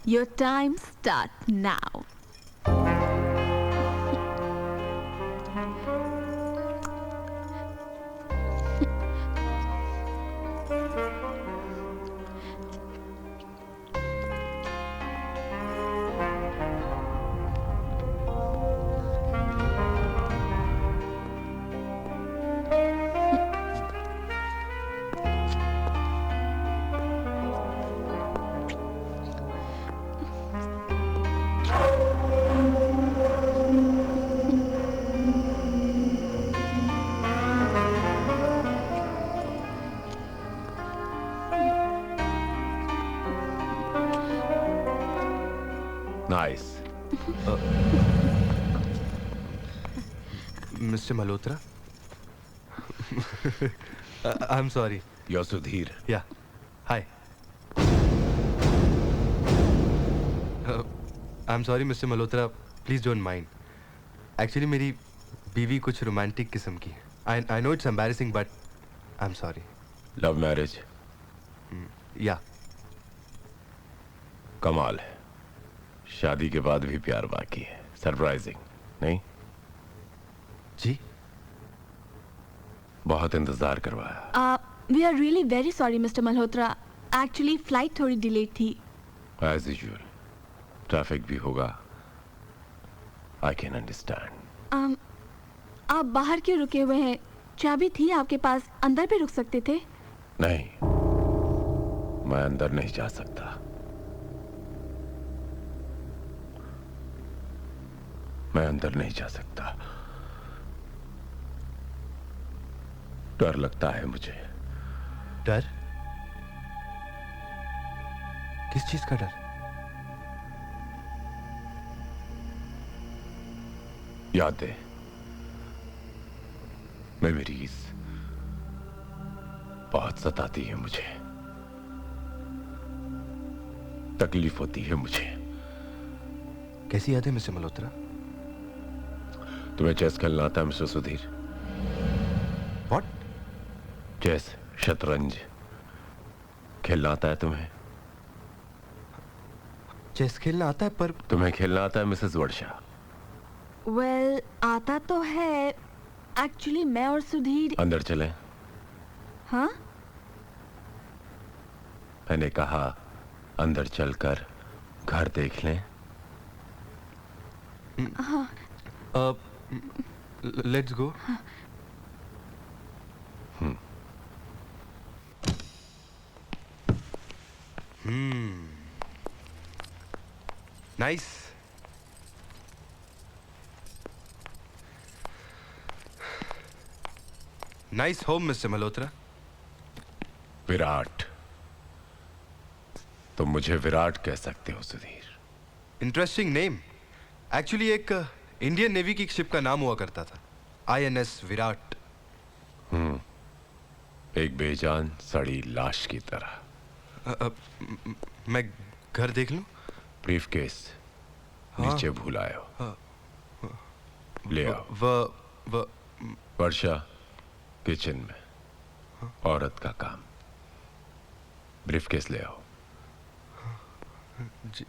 Your time starts now. Nice. Mr. Malhotra? I'm sorry. You're Sudhir. Yeah. Hi. I'm sorry, Mr. Malhotra. Please don't mind. Actually, मेरी बीवी कुछ romantic किस्म की है. I know it's embarrassing, but I'm sorry. Love marriage. Yeah. कमाल है. शादी के बाद भी प्यार बाकी है. सरप्राइजिंग, नहीं? जी? बहुत इंतजार करवाया. We are really very sorry, Mr. Malhotra. Actually, flight थोड़ी delayed थी. As usual. ट्रैफिक भी होगा. I can understand. आप बाहर क्यों रुके हुए हैं? चाबी थी आपके पास, अंदर भी रुक सकते थे. नहीं, मैं अंदर नहीं जा सकता. मैं अंदर नहीं जा सकता. डर लगता है मुझे. डर? किस चीज का डर? यादें, मेमोरीज बहुत सताती है मुझे. तकलीफ होती है मुझे. कैसी याद है मिस्टर मल्होत्रा? तुम्हें चेस खेलना आता है मिस्टर सुधीर? What? चेस, शतरंज खेलना आता है तुम्हें? चेस खेलना आता है, पर तुम्हें खेलना आता है मिसेस वर्षा? Well, आता तो है. Actually, मैं और सुधीर. अंदर चलें? हाँ? मैंने कहा अंदर चलकर घर देख लें. हाँ. Let's go. Nice. Nice home mister Malhotra. Virat. तुम मुझे विराट कह सकते हो सुधीर. Interesting name. एक्चुअली एक इंडियन नेवी की शिप का नाम हुआ करता था, INS विराट. एक बेजान सड़ी लाश की तरह. मैं घर देख लूं? ब्रीफकेस नीचे भूल आए हो. ले आओ. वर्षा किचन में. औरत का काम. ब्रीफकेस ले आओ. जी.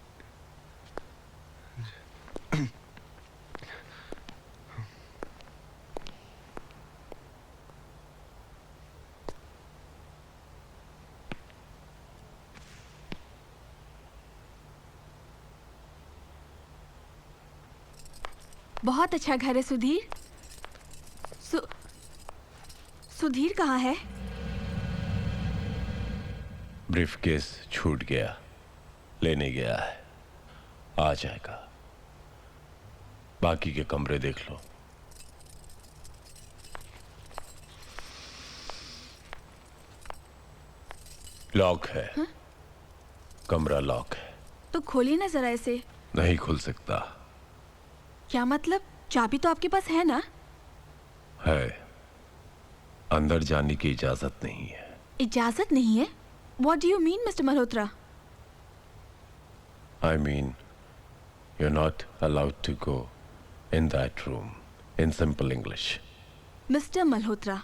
बहुत अच्छा घर है सुधीर. सुधीर कहाँ है? ब्रीफकेस छूट गया. लेने गया है. आ जाएगा. बाकी के कमरे देख लो. लॉक है. हा? कमरा लॉक है. तो खोलिए ना जरा इसे. नहीं खुल सकता. क्या मतलब? चाबी तो आपके पास है ना? है. अंदर जाने की इजाजत नहीं है. इजाजत नहीं है? What do you mean, Mr. Malhotra? I mean, you're not allowed to go in that room. In simple English. Mr. Malhotra,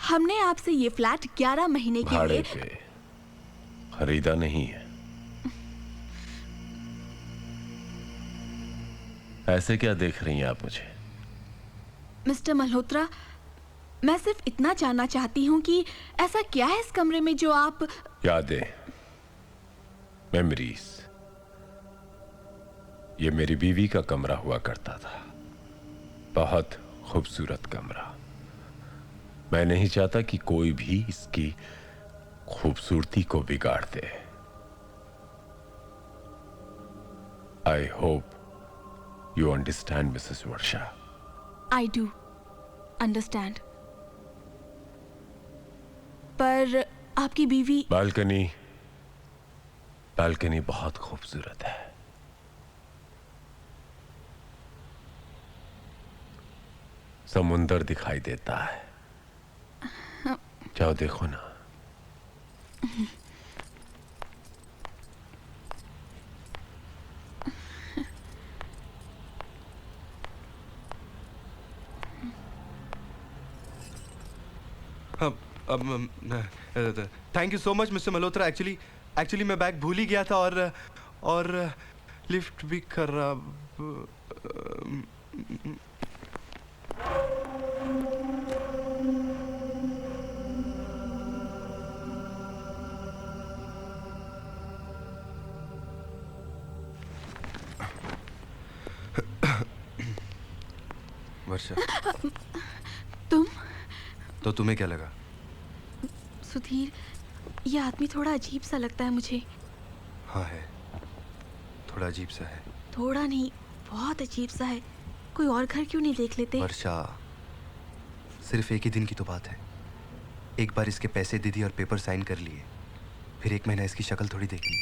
हमने आपसे ये फ्लैट 11 महीने के भाड़े लिए पे खरीदा नहीं है. ऐसे क्या देख रही हैं आप मुझे? मिस्टर मल्होत्रा, मैं सिर्फ इतना जानना चाहती हूँ कि ऐसा क्या है इस कमरे में जो आप... यादें, मेमोरीज। ये मेरी बीवी का कमरा हुआ करता था, बहुत खूबसूरत कमरा। मैं नहीं चाहता कि कोई भी इसकी खूबसूरती को बिगाड़ दे। I hope you understand Mrs Varsha. I do understand. पर आपकी बीवी... बालकनी, बालकनी बहुत खूबसूरत है। समुंदर दिखाई देता है, जाओ देखो ना। Thank you so much mister Malhotra. Actually मैं बैग भूल ही गया था और लिफ्ट भी खराब। वर्षा, तुम? तो तुम्हें क्या लगा? सुधीर, ये आदमी थोड़ा अजीब सा लगता है मुझे। हाँ है, थोड़ा अजीब सा है। थोड़ा नहीं, बहुत अजीब सा है। कोई और घर क्यों नहीं देख लेते? वर्षा, सिर्फ एक ही दिन की तो बात है। एक बार इसके पैसे दे दिए और पेपर साइन कर लिए, फिर 1 महीना इसकी शक्ल थोड़ी देखनी।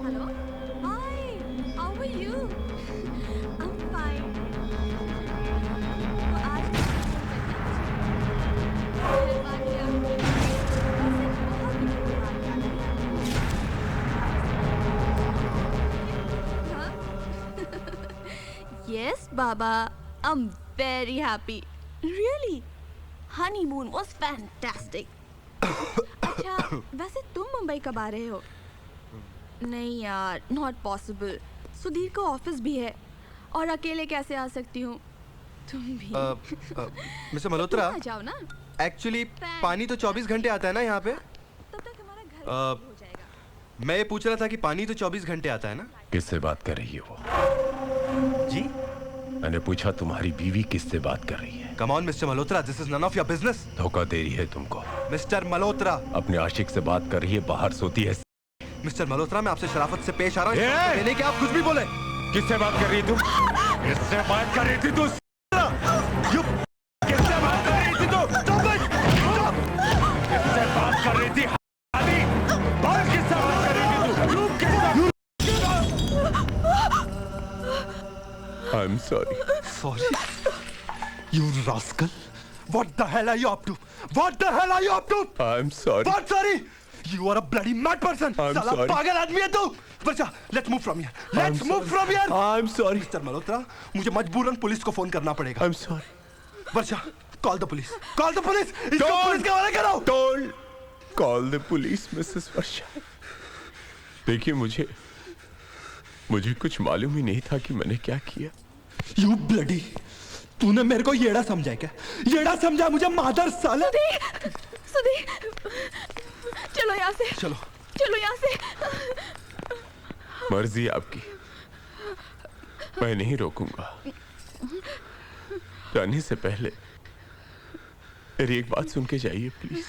Hello, hi, how are you? I am fine. तो आज Yes, Baba. I'm very happy. Really? Honeymoon was fantastic. अच्छा, वैसे तुम मुंबई कब आ रहे हो? नहीं यार, not possible. सुधीर को ऑफिस भी है और अकेले कैसे आ सकती हूँ? तुम भी। मिस्टर मल्होत्रा, आ जाओ ना। एक्चुअली पानी तो 24 घंटे आता है ना यहाँ पे? तब तक हमारा घर हो जाएगा। मैं ये पूछ रहा था कि पानी तो 24 घंटे आता है ना? किससे बात कर रही है वो? जी? मैंने पूछा तुम्हारी बीवी किससे बात कर रही है? Come on mister Malhotra, this is none of your business. धोखा दे रही है तुमको। मिस्टर मल्होत्रा, अपने आशिक से बात कर रही है, बाहर सोती है। मिस्टर मल्होत्रा, मैं आपसे शराफत से पेश आ रहा ए! हूँ, लेने के आप कुछ भी बोले। किससे बात कर रही तुम? किससे बात कर रही थी तू? किससे बात कर रही थी तू? किससे बात कर रही थी? बोल, किससे बात कर रही थी तू? I'm sorry. Sorry? You rascal! What the hell are you up to? What the hell are you up to? I'm sorry. What sorry? You are a bloody mad person. I'm साला sorry. पागल आदमी है तू. वर्षा, let's move from here. Let's move from here. I'm sorry. Mister Malhotra, मुझे मजबूरन police को phone करना पड़ेगा। I'm sorry. Varsha, call the police. Call the police. इसको पुलिस के हवाले करो. Don't call the police, Mrs. वर्षा। देखिए, मुझे कुछ मालूम ही नहीं था कि मैंने क्या किया। You bloody! तूने मेरे को येड़ा समझा है क्या? येड़ा समझा मुझे मादर साले? सुधीर, चलो यहाँ से। चलो यहाँ से। मर्जी आपकी, मैं नहीं रोकूंगा। जाने से पहले मेरी एक बात सुन के जाइए प्लीज।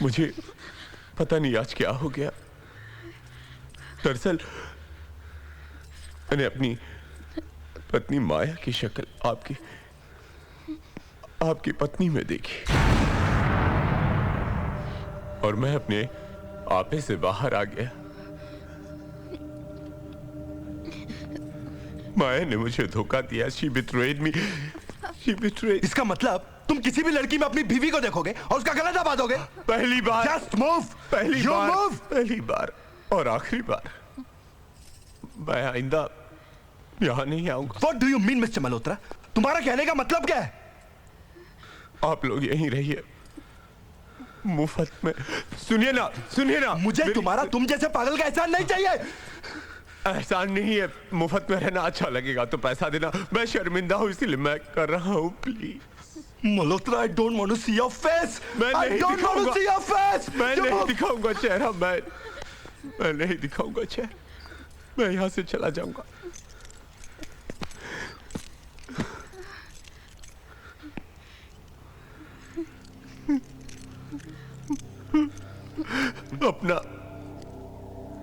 मुझे पता नहीं आज क्या हो गया। दरअसल मैंने अपनी पत्नी माया की शक्ल आपकी पत्नी में देखी और मैं अपने आपे से बाहर आ गया। माया ने मुझे धोखा दिया। She betrayed me. She betrayed. इसका मतलब तुम किसी भी लड़की में अपनी बीवी को देखोगे और उसका गला दबा दोगे? पहली बार। Just move. पहली बार और आखिरी बार। मैं आइंदा यहाँ नहीं आऊंगा। What do you mean, Mr. Malhotra? तुम्हारा कहने का मतलब क्या है? आप लोग यहीं रहिए, मुफ्त में। सुनिए ना। मुझे तुम्हारा तुम जैसे पागल का एहसान नहीं चाहिए। एहसान नहीं है, मुफ्त में रहना अच्छा लगेगा तो पैसा देना। मैं शर्मिंदा हूँ इसीलिए मैं कर रहा हूँ, please. Malhotra, I don't want to see your face. मैं I नहीं don't want to see your face. मैं नहीं दिखाऊंगा चेहरा, मैं नहीं दिखाऊंगा चेहरा, मैं यहाँ से चला जाऊंगा।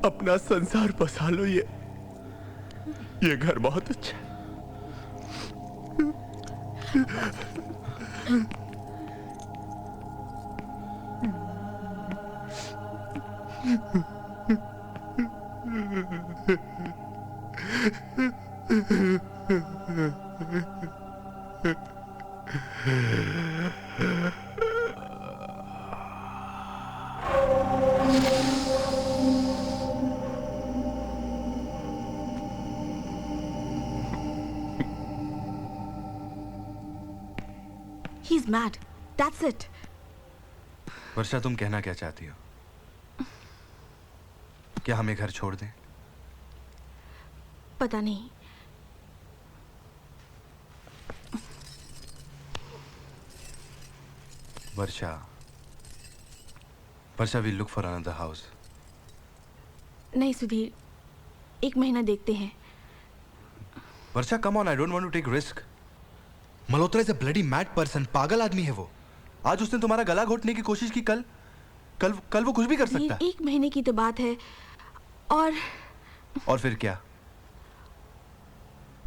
अपना संसार बसा लो, ये घर बहुत अच्छा है। He's mad. That's it. वर्षा, तुम कहना क्या चाहती हो? क्या हमें घर छोड़ दें? पता नहीं। वर्षा, we'll look for another house. नहीं सुधीर, 1 महीना देखते हैं। वर्षा, come on, I don't want to take risk. Malhotra is a bloody mad person, पागल आदमी है वो। आज उसने तुम्हारा गला घोटने की कोशिश की, कल वो कुछ भी कर सकता है। 1 महीने की तो बात है। और फिर क्या?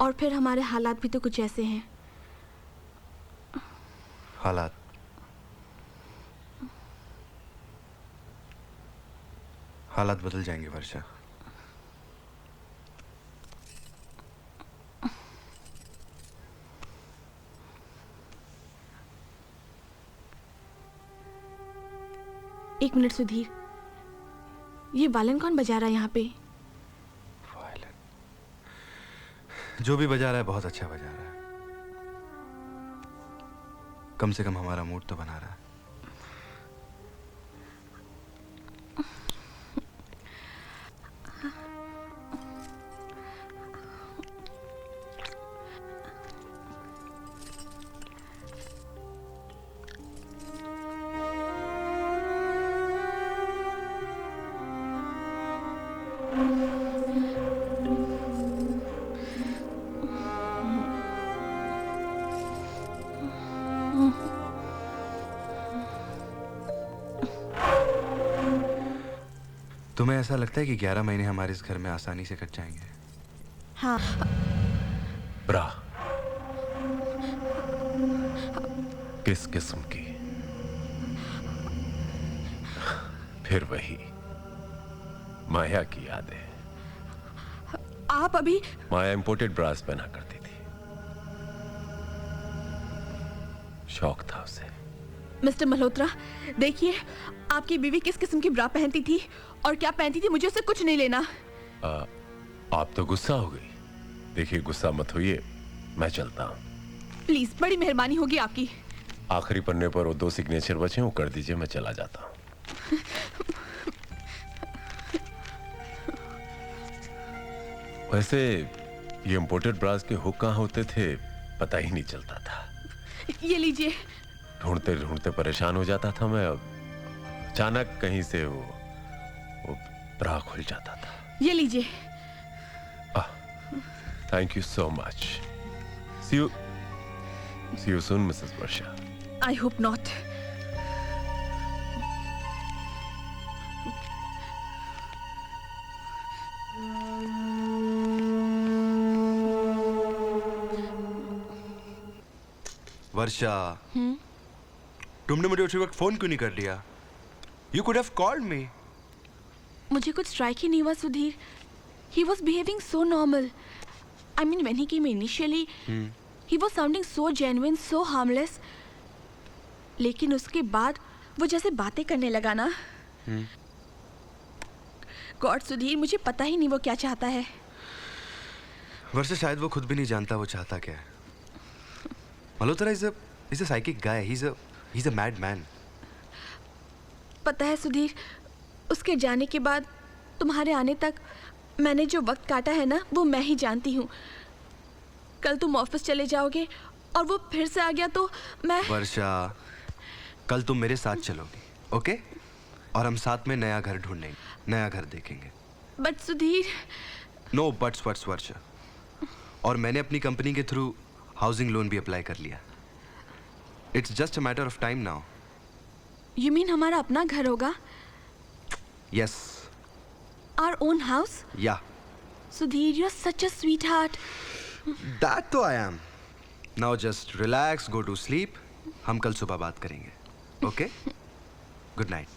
और फिर हमारे हालात भी तो कुछ ऐसे हैं। हालात बदल जाएंगे वर्षा। एक मिनट सुधीर, ये वालन कौन बजा रहा है यहाँ पे? वायलिन जो भी बजा रहा है बहुत अच्छा बजा रहा है। कम से कम हमारा मूड तो बना रहा है। तुम्हें ऐसा लगता है कि 11 महीने हमारे इस घर में आसानी से कट जाएंगे? हाँ। ब्रा, किस किस्म की? फिर वही माया की यादें। आप अभी? माया इंपोर्टेड ब्रास पहना करती थी, शौक था उसे। मिस्टर मल्होत्रा, देखिए आपकी बीवी किस किस्म की ब्रा पहनती थी और क्या पहनती थी, मुझे उससे कुछ नहीं लेना। आप तो गुस्सा हो गई। देखिए गुस्सा मत होइए, मैं चलता हूँ। प्लीज, बड़ी मेहरबानी होगी आपकी। आखिरी पन्ने पर वो 2 सिग्नेचर बचे, वो कर दीजिए, मैं चला जाता हूँ। वैसे ये इंपोर्टेड ब्रास के हुक कहाँ होते थे पता ही नहीं चलता था। ये लीजिए। ढूंढते ढूंढते परेशान हो जाता था मैं, अचानक कहीं से वो ब्रा खुल जाता था। ये लीजिए। Thank you so much. See you soon Mrs Varsha. I hope not. Varsha, तुमने मुझे उसी वक्त फोन क्यों नहीं कर लिया? You could have called me. मुझे कुछ स्ट्राइक ही नहीं हुआ Sudhir. He was behaving so normal. I mean, when he came initially, he was sounding so genuine, so harmless. लेकिन उसके बाद वो जैसे बातें करने लगा ना, गॉड सुधीर, मुझे पता ही नहीं वो क्या चाहता है। वर्षा, शायद वो खुद भी नहीं जानता वो चाहता क्या है। Malhotra is a psychic guy. He's a madman. पता है सुधीर, उसके जाने के बाद तुम्हारे आने तक मैंने जो वक्त काटा है ना वो मैं ही जानती हूँ। कल तुम ऑफिस चले जाओगे और वो फिर से आ गया तो मैं। वर्षा, कल तुम मेरे साथ चलोगी, ओके? और हम साथ में नया घर ढूंढेंगे, नया घर देखेंगे। But Sudhir. No buts what's Varsha. और मैंने अपनी कंपनी के थ्रू हाउसिंग लोन भी अप्लाई कर लिया। It's just a matter of time now. You mean हमारा अपना घर होगा? Yes. Our own house? Yeah. Sudhir, you are such a sweetheart. That तो I am. Now just relax, go to sleep. हम कल सुबह बात करेंगे, ओके? Good night.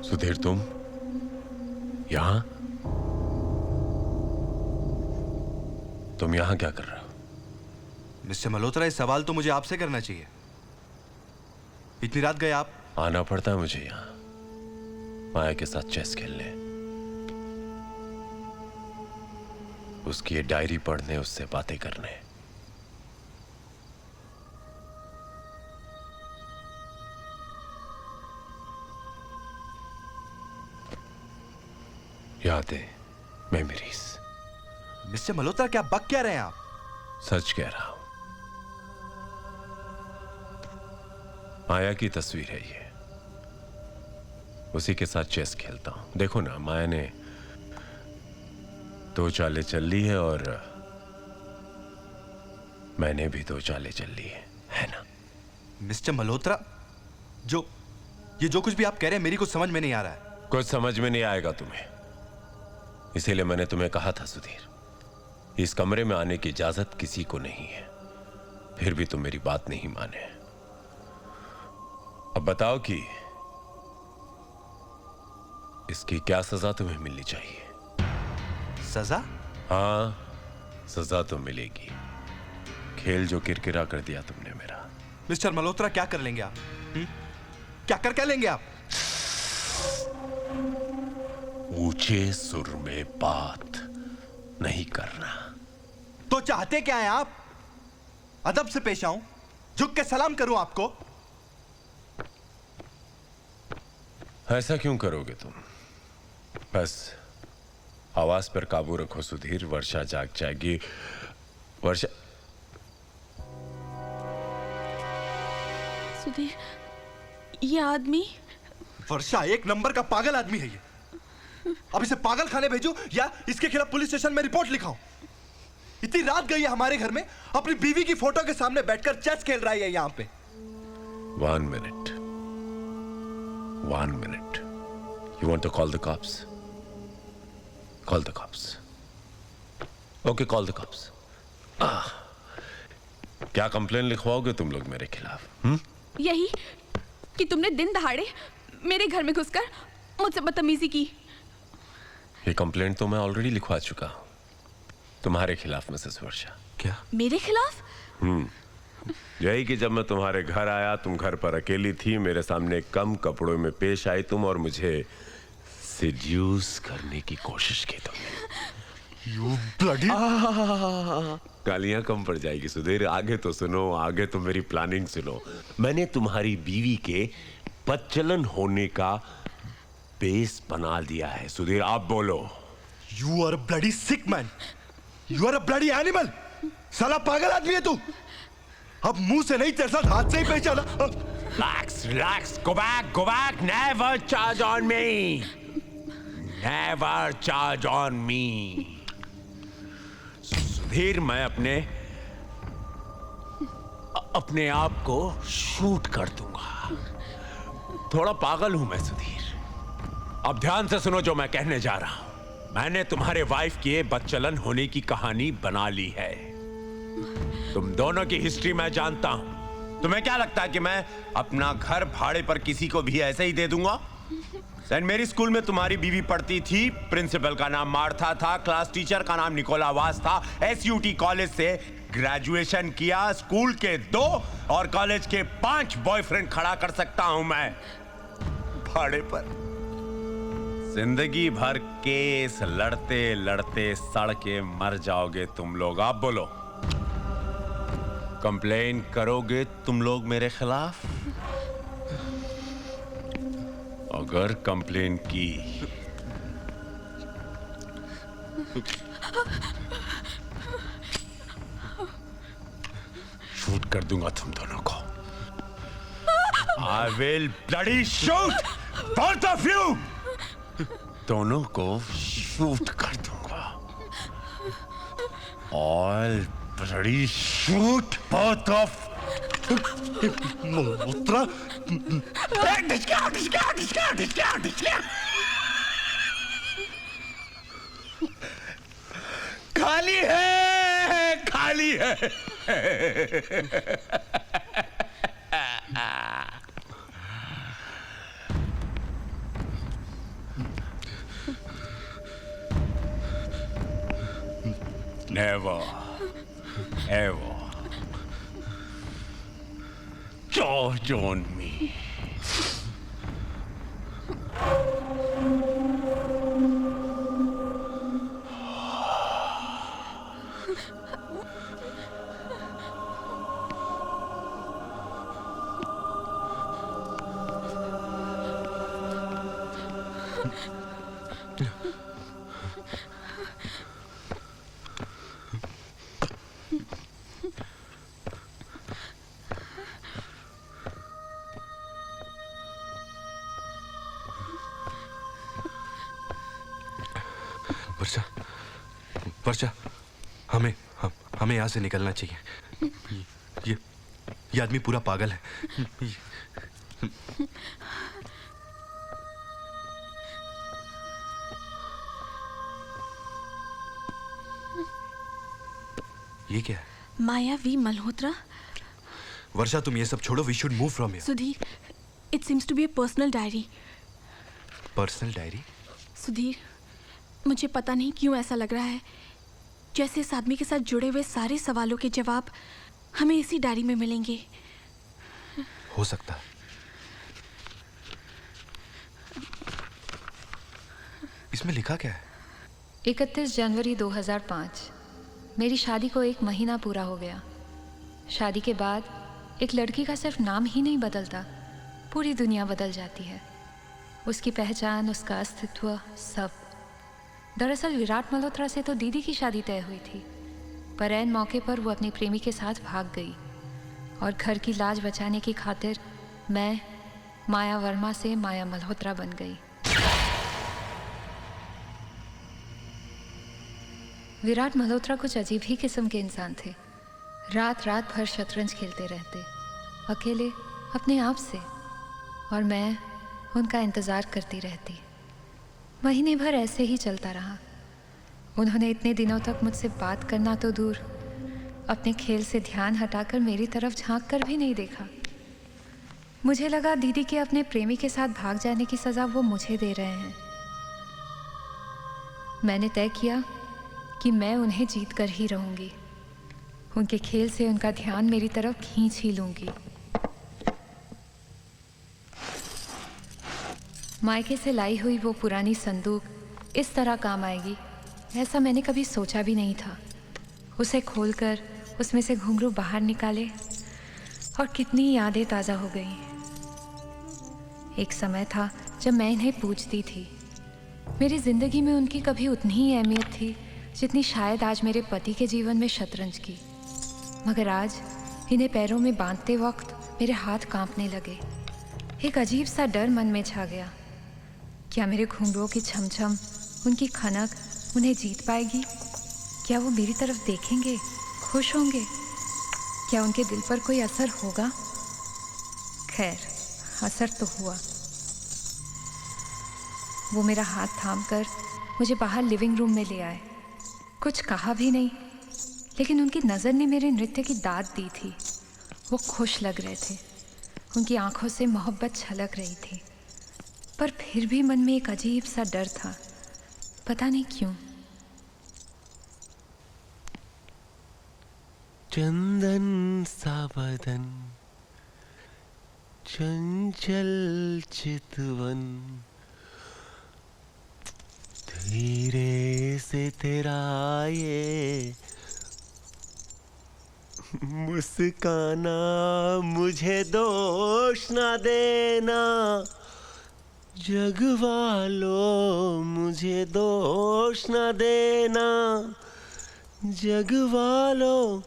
सुधीर, तुम यहां? तुम यहां क्या कर रहे हो? मिस्टर मल्होत्रा, ये सवाल तो मुझे आपसे करना चाहिए। इतनी रात गए आप? आना पड़ता है मुझे यहां माया के साथ चेस खेलने, उसकी ये डायरी पढ़ने, उससे बातें करने। यादें, मेमोरीज। मिस्टर मल्होत्रा, क्या बक क्या रहे हैं आप? सच कह रहा हूं। माया की तस्वीर है ये, उसी के साथ चेस खेलता हूं। देखो ना, माया ने 2 चालें चल ली है और मैंने भी 2 चालें चल ली है ना? मिस्टर मल्होत्रा, ये जो कुछ भी आप कह रहे हैं मेरी कुछ समझ में नहीं आ रहा है। कुछ समझ में नहीं आएगा तुम्हें, इसीलिए मैंने तुम्हें कहा था सुधीर, इस कमरे में आने की इजाजत किसी को नहीं है। फिर भी तुम मेरी बात नहीं माने। अब बताओ कि इसकी क्या सजा तुम्हें मिलनी चाहिए? सजा? हाँ, सजा तो मिलेगी। खेल जो किरकिरा कर दिया तुमने मेरा। मिस्टर मल्होत्रा, क्या कर लेंगे आप? क्या लेंगे आप? ऊंचे सुर में बात नहीं करना। तो चाहते क्या हैं आप? अदब से पेश आऊं, झुक के सलाम करूं आपको? ऐसा क्यों करोगे तुम? बस आवाज पर काबू रखो सुधीर, वर्षा जाग जाएगी। वर्षा। सुधीर, ये आदमी। वर्षा एक नंबर का पागल आदमी है ये। अब इसे पागल खाने भेजूं या इसके खिलाफ पुलिस स्टेशन में रिपोर्ट लिखाऊं? इतनी रात गई है हमारे घर में, अपनी बीवी की फोटो के सामने बैठकर चेस खेल रहा है यहां पे। 1 minute. 1 minute. You want to call the cops? Call the cops. Okay, call the cops. क्या कंप्लेन लिखवाओगे तुम लोग मेरे खिलाफ? यही कि तुमने दिन दहाड़े मेरे घर में घुसकर मुझसे बदतमीजी की। ये कंप्लेंट तो मैं ऑलरेडी लिखवा चुका हूं। तुम्हारे खिलाफ मिसेस वर्षा। क्या? मेरे खिलाफ? यही कि जब मैं तुम्हारे घर आया, तुम घर पर अकेली थी, मेरे सामने कम कपड़ों में पेश आई तुम और मुझे सिड्यूस करने की कोशिश की तुमने। You bloody... गालियां कम पड़ जाएगी सुधीर, आगे तो सुनो, आगे तो मेरी प्लानिंग सुनो। मैंने तुम्हारी बीवी के बदचलन होने का बेस बना दिया है सुधीर, आप बोलो। You are a bloody sick man. You are a bloody animal. साला पागल आदमी है तू। अब मुंह से नहीं, तेरे साथ हाथ से ही पहचाना। Relax, go back, never charge on me. Never charge on me. Sudhir, मैं अपने आप को शूट कर दूंगा। थोड़ा पागल हूं मैं सुधीर। अब ध्यान से सुनो जो मैं कहने जा रहा हूं। मैंने तुम्हारे वाइफ के बदचलन होने की कहानी बना ली है। तुम दोनों की हिस्ट्री मैं जानता हूं। तुम्हें क्या लगता है कि मैं अपना घर भाड़े पर किसी को भी ऐसे ही दे दूंगा? सेंट मेरी स्कूल में तुम्हारी बीवी पढ़ती थी, प्रिंसिपल का नाम मार्था था, क्लास टीचर का नाम निकोलावास था। SUT कॉलेज से ग्रेजुएशन किया, स्कूल के 2 और कॉलेज के 5 बॉयफ्रेंड खड़ा कर सकता हूं मैं भाड़े पर। जिंदगी भर केस लड़ते लड़ते सड़ के मर जाओगे तुम लोग। आप बोलो, कंप्लेन करोगे तुम लोग मेरे खिलाफ? अगर कंप्लेन की शूट कर दूंगा तुम दोनों को। I will bloody shoot both of you. दोनों को शूट कर दूंगा। I'll bloody shoot both of Malhotra. खाली है, खाली है। Never, ever charge on me. वर्षा, वर्षा, हमें यहाँ से निकलना चाहिए। ये आदमी पूरा पागल है। ये क्या है? मायावी मल्होत्रा। वर्षा, तुम ये सब छोड़ो। We should move from here. Sudhir, it seems to be a personal diary. Personal diary? Sudhir, मुझे पता नहीं क्यों ऐसा लग रहा है जैसे इस आदमी के साथ जुड़े हुए सारे सवालों के जवाब हमें इसी डायरी में मिलेंगे। हो सकता है। इसमें लिखा क्या है? 31 जनवरी 2005। मेरी शादी को 1 महीना पूरा हो गया। शादी के बाद एक लड़की का सिर्फ नाम ही नहीं बदलता, पूरी दुनिया बदल जाती है। उसकी पहचान, उसका अस्तित्व, सब। दरअसल विराट मल्होत्रा से तो दीदी की शादी तय हुई थी, पर ऐन मौके पर वो अपने प्रेमी के साथ भाग गई और घर की लाज बचाने की खातिर मैं माया वर्मा से माया मल्होत्रा बन गई। विराट मल्होत्रा कुछ अजीब ही किस्म के इंसान थे। रात रात भर शतरंज खेलते रहते, अकेले अपने आप से, और मैं उनका इंतज़ार करती रहती। महीने भर ऐसे ही चलता रहा। उन्होंने इतने दिनों तक मुझसे बात करना तो दूर, अपने खेल से ध्यान हटाकर मेरी तरफ झांक कर भी नहीं देखा। मुझे लगा दीदी के अपने प्रेमी के साथ भाग जाने की सज़ा वो मुझे दे रहे हैं। मैंने तय किया कि मैं उन्हें जीत कर ही रहूंगी। उनके खेल से उनका ध्यान मेरी तरफ खींच ही लूंगी। मायके से लाई हुई वो पुरानी संदूक इस तरह काम आएगी, ऐसा मैंने कभी सोचा भी नहीं था। उसे खोलकर उसमें से घुंघरू बाहर निकाले और कितनी यादें ताज़ा हो गई। एक समय था जब मैं इन्हें पूछती थी। मेरी ज़िंदगी में उनकी कभी उतनी ही अहमियत थी जितनी शायद आज मेरे पति के जीवन में शतरंज की। मगर आज इन्हें पैरों में बांधते वक्त मेरे हाथ कांपने लगे। एक अजीब सा डर मन में छा गया। क्या मेरे घुंघरुओं की छमछम, उनकी खनक उन्हें जीत पाएगी? क्या वो मेरी तरफ देखेंगे, खुश होंगे? क्या उनके दिल पर कोई असर होगा? खैर, असर तो हुआ। वो मेरा हाथ थामकर मुझे बाहर लिविंग रूम में ले आए। कुछ कहा भी नहीं, लेकिन उनकी नज़र ने मेरे नृत्य की दाद दी थी। वो खुश लग रहे थे। उनकी आंखों से मोहब्बत छलक रही थी, पर फिर भी मन में एक अजीब सा डर था, पता नहीं क्यों। चंदन सा बदन, चंचल चितवन, धीरे से तेरा ये मुस्काना, मुझे दोष ना देना जग वालों, मुझे दोष ना देना जग वालों,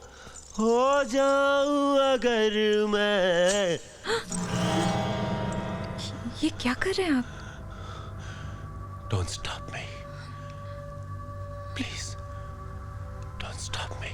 हो जाऊं अगर मैं। ये क्या कर रहे हैं आप? Don't stop me. Please. Don't stop me.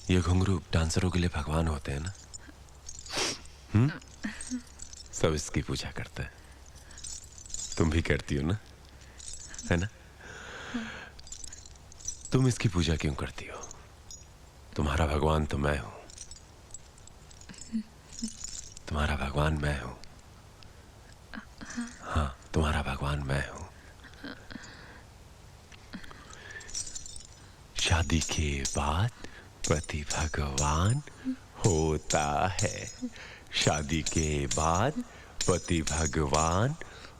ये घुंघरू डांसरों के लिए भगवान होते हैं ना? सब इसकी पूजा करते हैं। तुम भी करती हो ना, है ना? तुम इसकी पूजा क्यों करती हो? तुम्हारा भगवान तो मैं हूं। तुम्हारा भगवान मैं हूं। हाँ, तुम्हारा भगवान मैं हूं। शादी के बाद पति भगवान होता है। शादी के बाद पति भगवान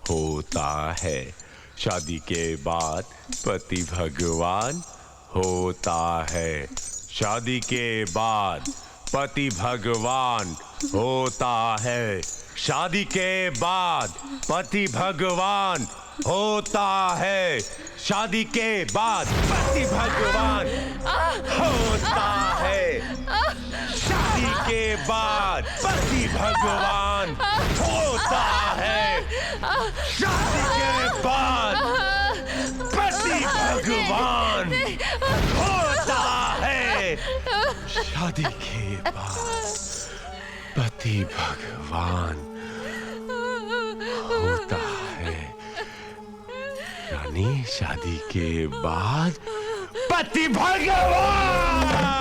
होता है। शादी के बाद पति भगवान होता है। शादी के बाद पति भगवान होता है। शादी के बाद पति भगवान होता है। शादी के बाद पति भगवान होता है। शादी के बाद पति भगवान होता है। शादी के बाद पति भगवान होता है। शादी के बाद पति भगवान होता है। रानी, शादी के बाद पति भगवान।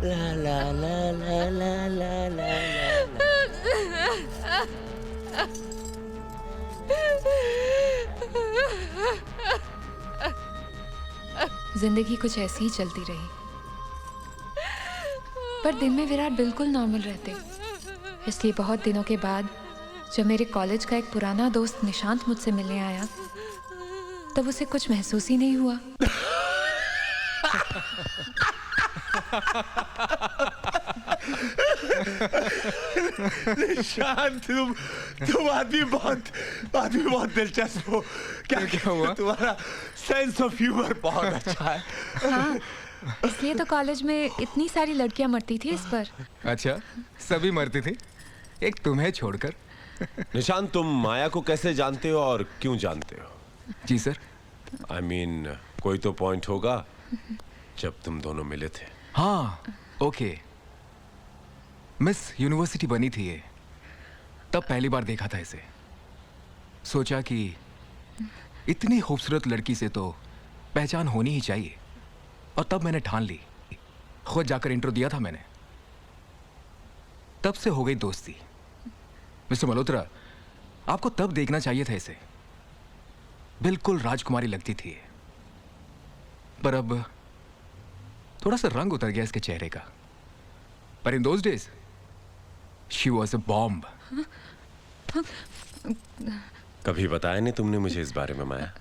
ला ला ला ला ला ला ला जिंदगी कुछ ऐसी ही चलती रही, पर दिन में विराट बिल्कुल नॉर्मल रहते। इसलिए बहुत दिनों के बाद जब मेरे कॉलेज का एक पुराना दोस्त निशांत मुझसे मिलने आया, तब उसे कुछ महसूस ही नहीं हुआ। निशांत, तुम आदमी बहुत दिलचस्प हो। क्या हुआ? तुम्हारा सेंस ऑफ ह्यूमर बहुत अच्छा है। हाँ, इसलिए तो कॉलेज में इतनी सारी लड़कियां मरती थी इस पर। अच्छा, सभी मरती थी, एक तुम्हें छोड़कर। निशांत, तुम माया को कैसे जानते हो और क्यों जानते हो? जी सर। I mean, कोई तो पॉइंट होगा जब तुम दोनों मिले थे। हाँ, ओके। मिस यूनिवर्सिटी बनी थी ये, तब पहली बार देखा था इसे। सोचा कि इतनी खूबसूरत लड़की से तो पहचान होनी ही चाहिए, और तब मैंने ठान ली। खुद जाकर इंट्रो दिया था मैंने। तब से हो गई दोस्ती। मिस्टर मल्होत्रा, आपको तब देखना चाहिए था इसे। बिल्कुल राजकुमारी लगती थी ये। पर अब थोड़ा सा रंग उतर गया इसके चेहरे का। पर in those days she was a bomb. कभी बताया नहीं तुमने मुझे इस बारे में, माया?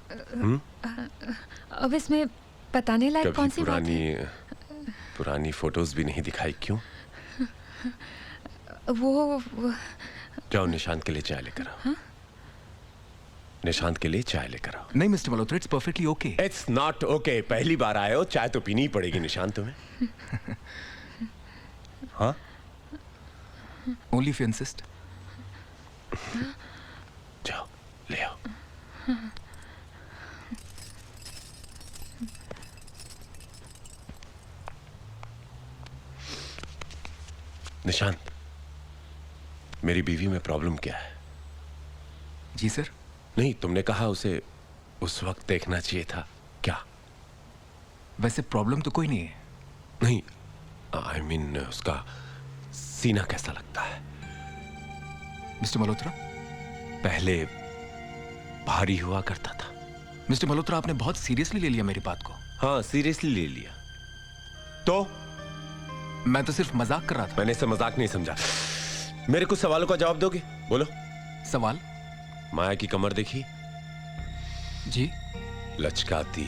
अब इसमें बताने लायक कौन कभी सी बात है? पुरानी फोटोज भी नहीं दिखाई? क्यों? वो जाओ, निशांत के लिए चाय लेकर आओ। निशांत के लिए चाय लेकर आओ। नहीं mister Malhotra, it's perfectly okay. It's not okay. पहली बार आए हो, चाय तो पीनी ही पड़ेगी निशांत तुम्हें। हाँ, ओनली इफ यू इंसिस्ट। जाओ ले आओ। निशांत, मेरी बीवी में प्रॉब्लम क्या है? जी सर। नहीं, तुमने कहा उसे उस वक्त देखना चाहिए था। क्या? वैसे प्रॉब्लम तो कोई नहीं है। नहीं, आई मीन उसका सीना कैसा लगता है? मिस्टर मल्होत्रा, पहले भारी हुआ करता था। मिस्टर मल्होत्रा, आपने बहुत सीरियसली ले लिया मेरी बात को। हाँ, सीरियसली ले लिया। तो मैं तो सिर्फ मजाक कर रहा था। मैंने इसे मजाक नहीं समझा। मेरे कुछ सवालों का जवाब दोगे? बोलो। सवाल? माया की कमर देखी? जी। लचकाती,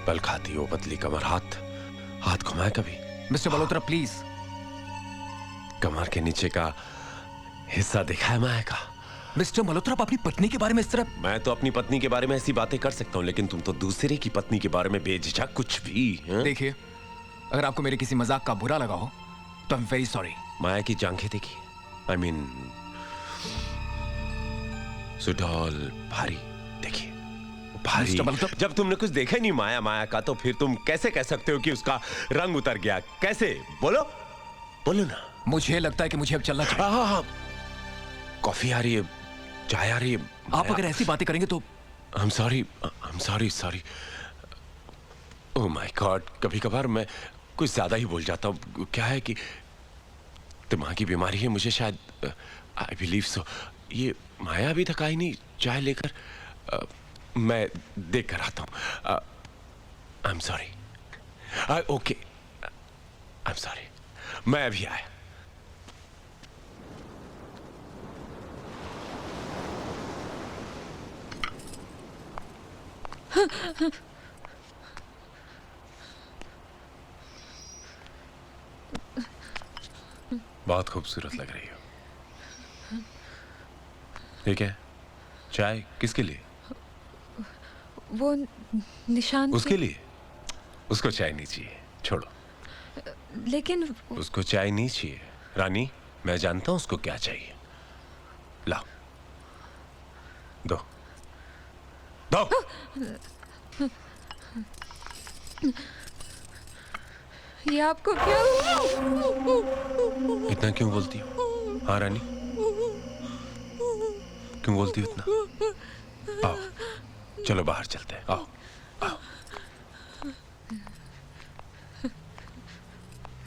पल खाती वो पतली कमर। हाथ घुमाया कभी? Mister Malhotra please. कमर के नीचे का हिस्सा देखा है माया का? मिस्टर मल्होत्रा, आप अपनी पत्नी के बारे में इस तरह। मैं तो अपनी पत्नी के बारे में ऐसी बातें कर सकता हूँ, लेकिन तुम तो दूसरे की पत्नी के बारे में बेझिझक कुछ भी। देखिए, अगर आपको मेरे किसी मजाक का बुरा लगा हो तो आई एम वेरी सॉरी। माया की जांघें देखी? आई मीन सुडौल, भारी देखिए, भारी। जब तुमने कुछ देखा ही नहीं माया का, तो फिर तुम कैसे कह सकते हो कि उसका रंग उतर गया? कैसे? बोलो ना। मुझे लगता है कि मुझे अब चलना चाहिए। हाँ, कॉफी आ रही है, चाय आ रही है। आप अगर ऐसी बातें करेंगे तो I'm sorry। Oh my God, कभी कभार मैं कुछ ज्यादा ही बोल जाता हूँ। क्या है कि दिमाग की बीमारी है मुझे शायद। I believe so. ये माया अभी तक आई नहीं चाय लेकर। मैं देख कर आता हूँ। आई am sorry. Okay, I am sorry, मैं अभी आया। बहुत खूबसूरत लग रही हो। ठीक है, चाय किसके लिए? वो निशान उसके लिए? उसको चाय नहीं चाहिए, छोड़ो। लेकिन उसको चाय नहीं चाहिए रानी, मैं जानता हूं उसको क्या चाहिए। लाओ, दो दो। ये आपको क्या इतना क्यों बोलती हो? हाँ रानी, क्यों बोलती हो इतना? आओ चलो बाहर चलते हैं, आओ आओ।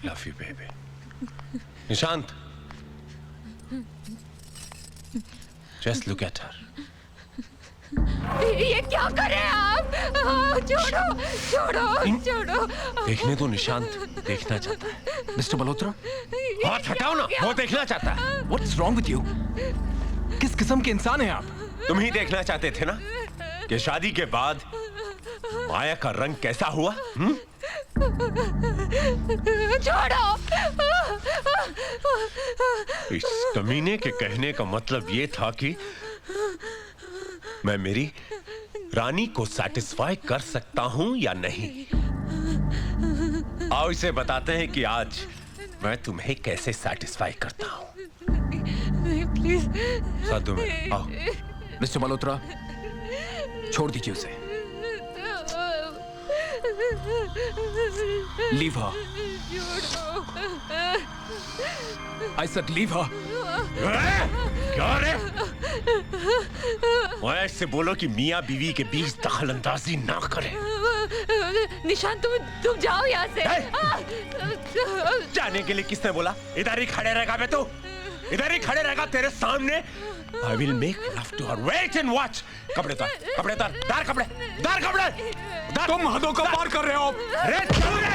Love you baby. Nishant, just look at her. ये क्या कर रहे हैं आप? छोड़ो छोड़ो छोड़ो। देखने तो निशांत देखना चाहता है। मिस्टर मल्होत्रा, हाथ हटाओ ना, वो देखना चाहता है। What's wrong with you? किस किस्म के इंसान हैं आप? तुम ही देखना चाहते थे ना कि शादी के बाद माया का रंग कैसा हुआ? छोड़ो। इस कमीने के कहने का मतलब ये था कि मैं मेरी रानी को सेटिस्फाई कर सकता हूं या नहीं। आओ इसे बताते हैं कि आज मैं तुम्हें कैसे सेटिस्फाई करता हूं। प्लीज साधु में आओ। मिस्टर मल्होत्रा, छोड़ दीजिए उसे। Leave her. I said leave her. क्या रे? मैं ऐसे बोलो कि मियां बीवी के बीच दखल अंदाजी ना करे। निशान, तुम जाओ यहाँ से। जाने के लिए किसने बोला? इधर ही खड़े रहेगा बे तू, इधर ही खड़े रहेगा तेरे सामने। I will make love to her. Wait and watch. कपड़े उतार, कपड़े उतार, दार कपड़े, दार कपड़े, दार। तुम हदों का पार कर रहे हो। रे चल रे।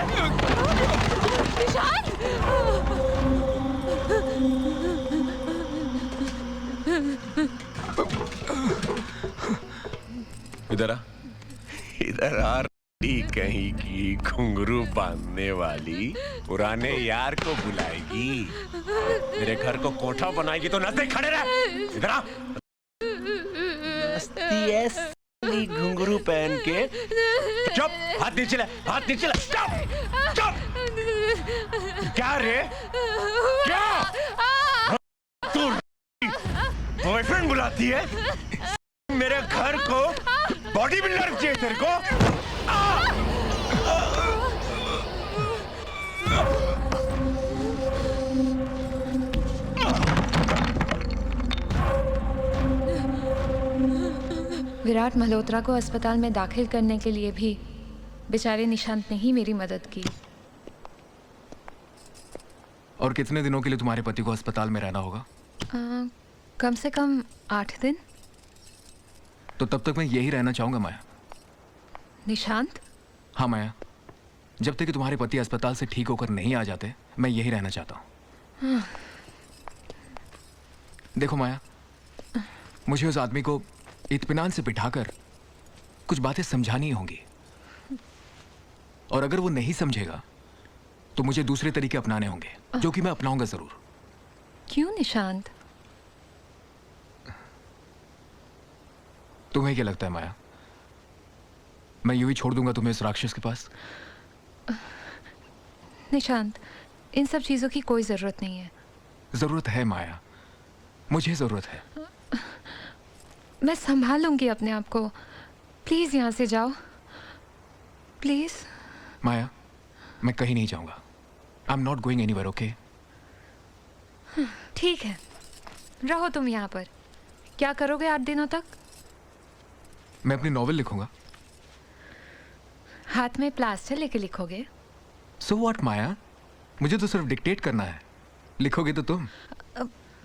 इधर आ, इधर आ। कहीं की घुंघरू बांधने वाली पुराने यार को बुलाएगी, मेरे घर को कोठा बनाएगी तो नजदीक खड़े रह। इधर आ। घुंघरू पहन के चुप, हाथ नीचे ले, हाथ नीचे ले। चुप चुप। क्या रे, क्या तू बॉयफ्रेंड बुलाती है? मेरे घर को बॉडी बिल्डर चाहिए तेरे को? विराट मल्होत्रा को अस्पताल में दाखिल करने के लिए भी बेचारे निशांत ने ही मेरी मदद की। और कितने दिनों के लिए तुम्हारे पति को अस्पताल में रहना होगा? कम से कम 8 दिन। तो तब तक मैं यही रहना चाहूंगा माया। निशांत? हाँ माया, जब तक कि तुम्हारे पति अस्पताल से ठीक होकर नहीं आ जाते, मैं यही रहना चाहता हूँ। देखो माया, मुझे उस आदमी को इत्मीनान से बिठाकर कुछ बातें समझानी होंगी, और अगर वो नहीं समझेगा तो मुझे दूसरे तरीके अपनाने होंगे, जो कि मैं अपनाऊंगा जरूर। क्यों निशांत? तुम्हें क्या लगता है माया, मैं यूं ही छोड़ दूंगा तुम्हें इस राक्षस के पास? निशांत, इन सब चीजों की कोई जरूरत नहीं है। जरूरत है माया, मुझे जरूरत है। मैं संभाल लूंगी अपने आप को। प्लीज यहाँ से जाओ, प्लीज। माया, मैं कहीं नहीं जाऊंगा। I am not going anywhere, okay? ठीक है, रहो तुम यहाँ पर। क्या करोगे 8 दिनों तक? मैं अपनी नॉवेल लिखूंगा। हाथ में प्लास्टर लेके लिखोगे? सो व्हाट माया, मुझे तो सिर्फ डिक्टेट करना है, लिखोगे तो तुम।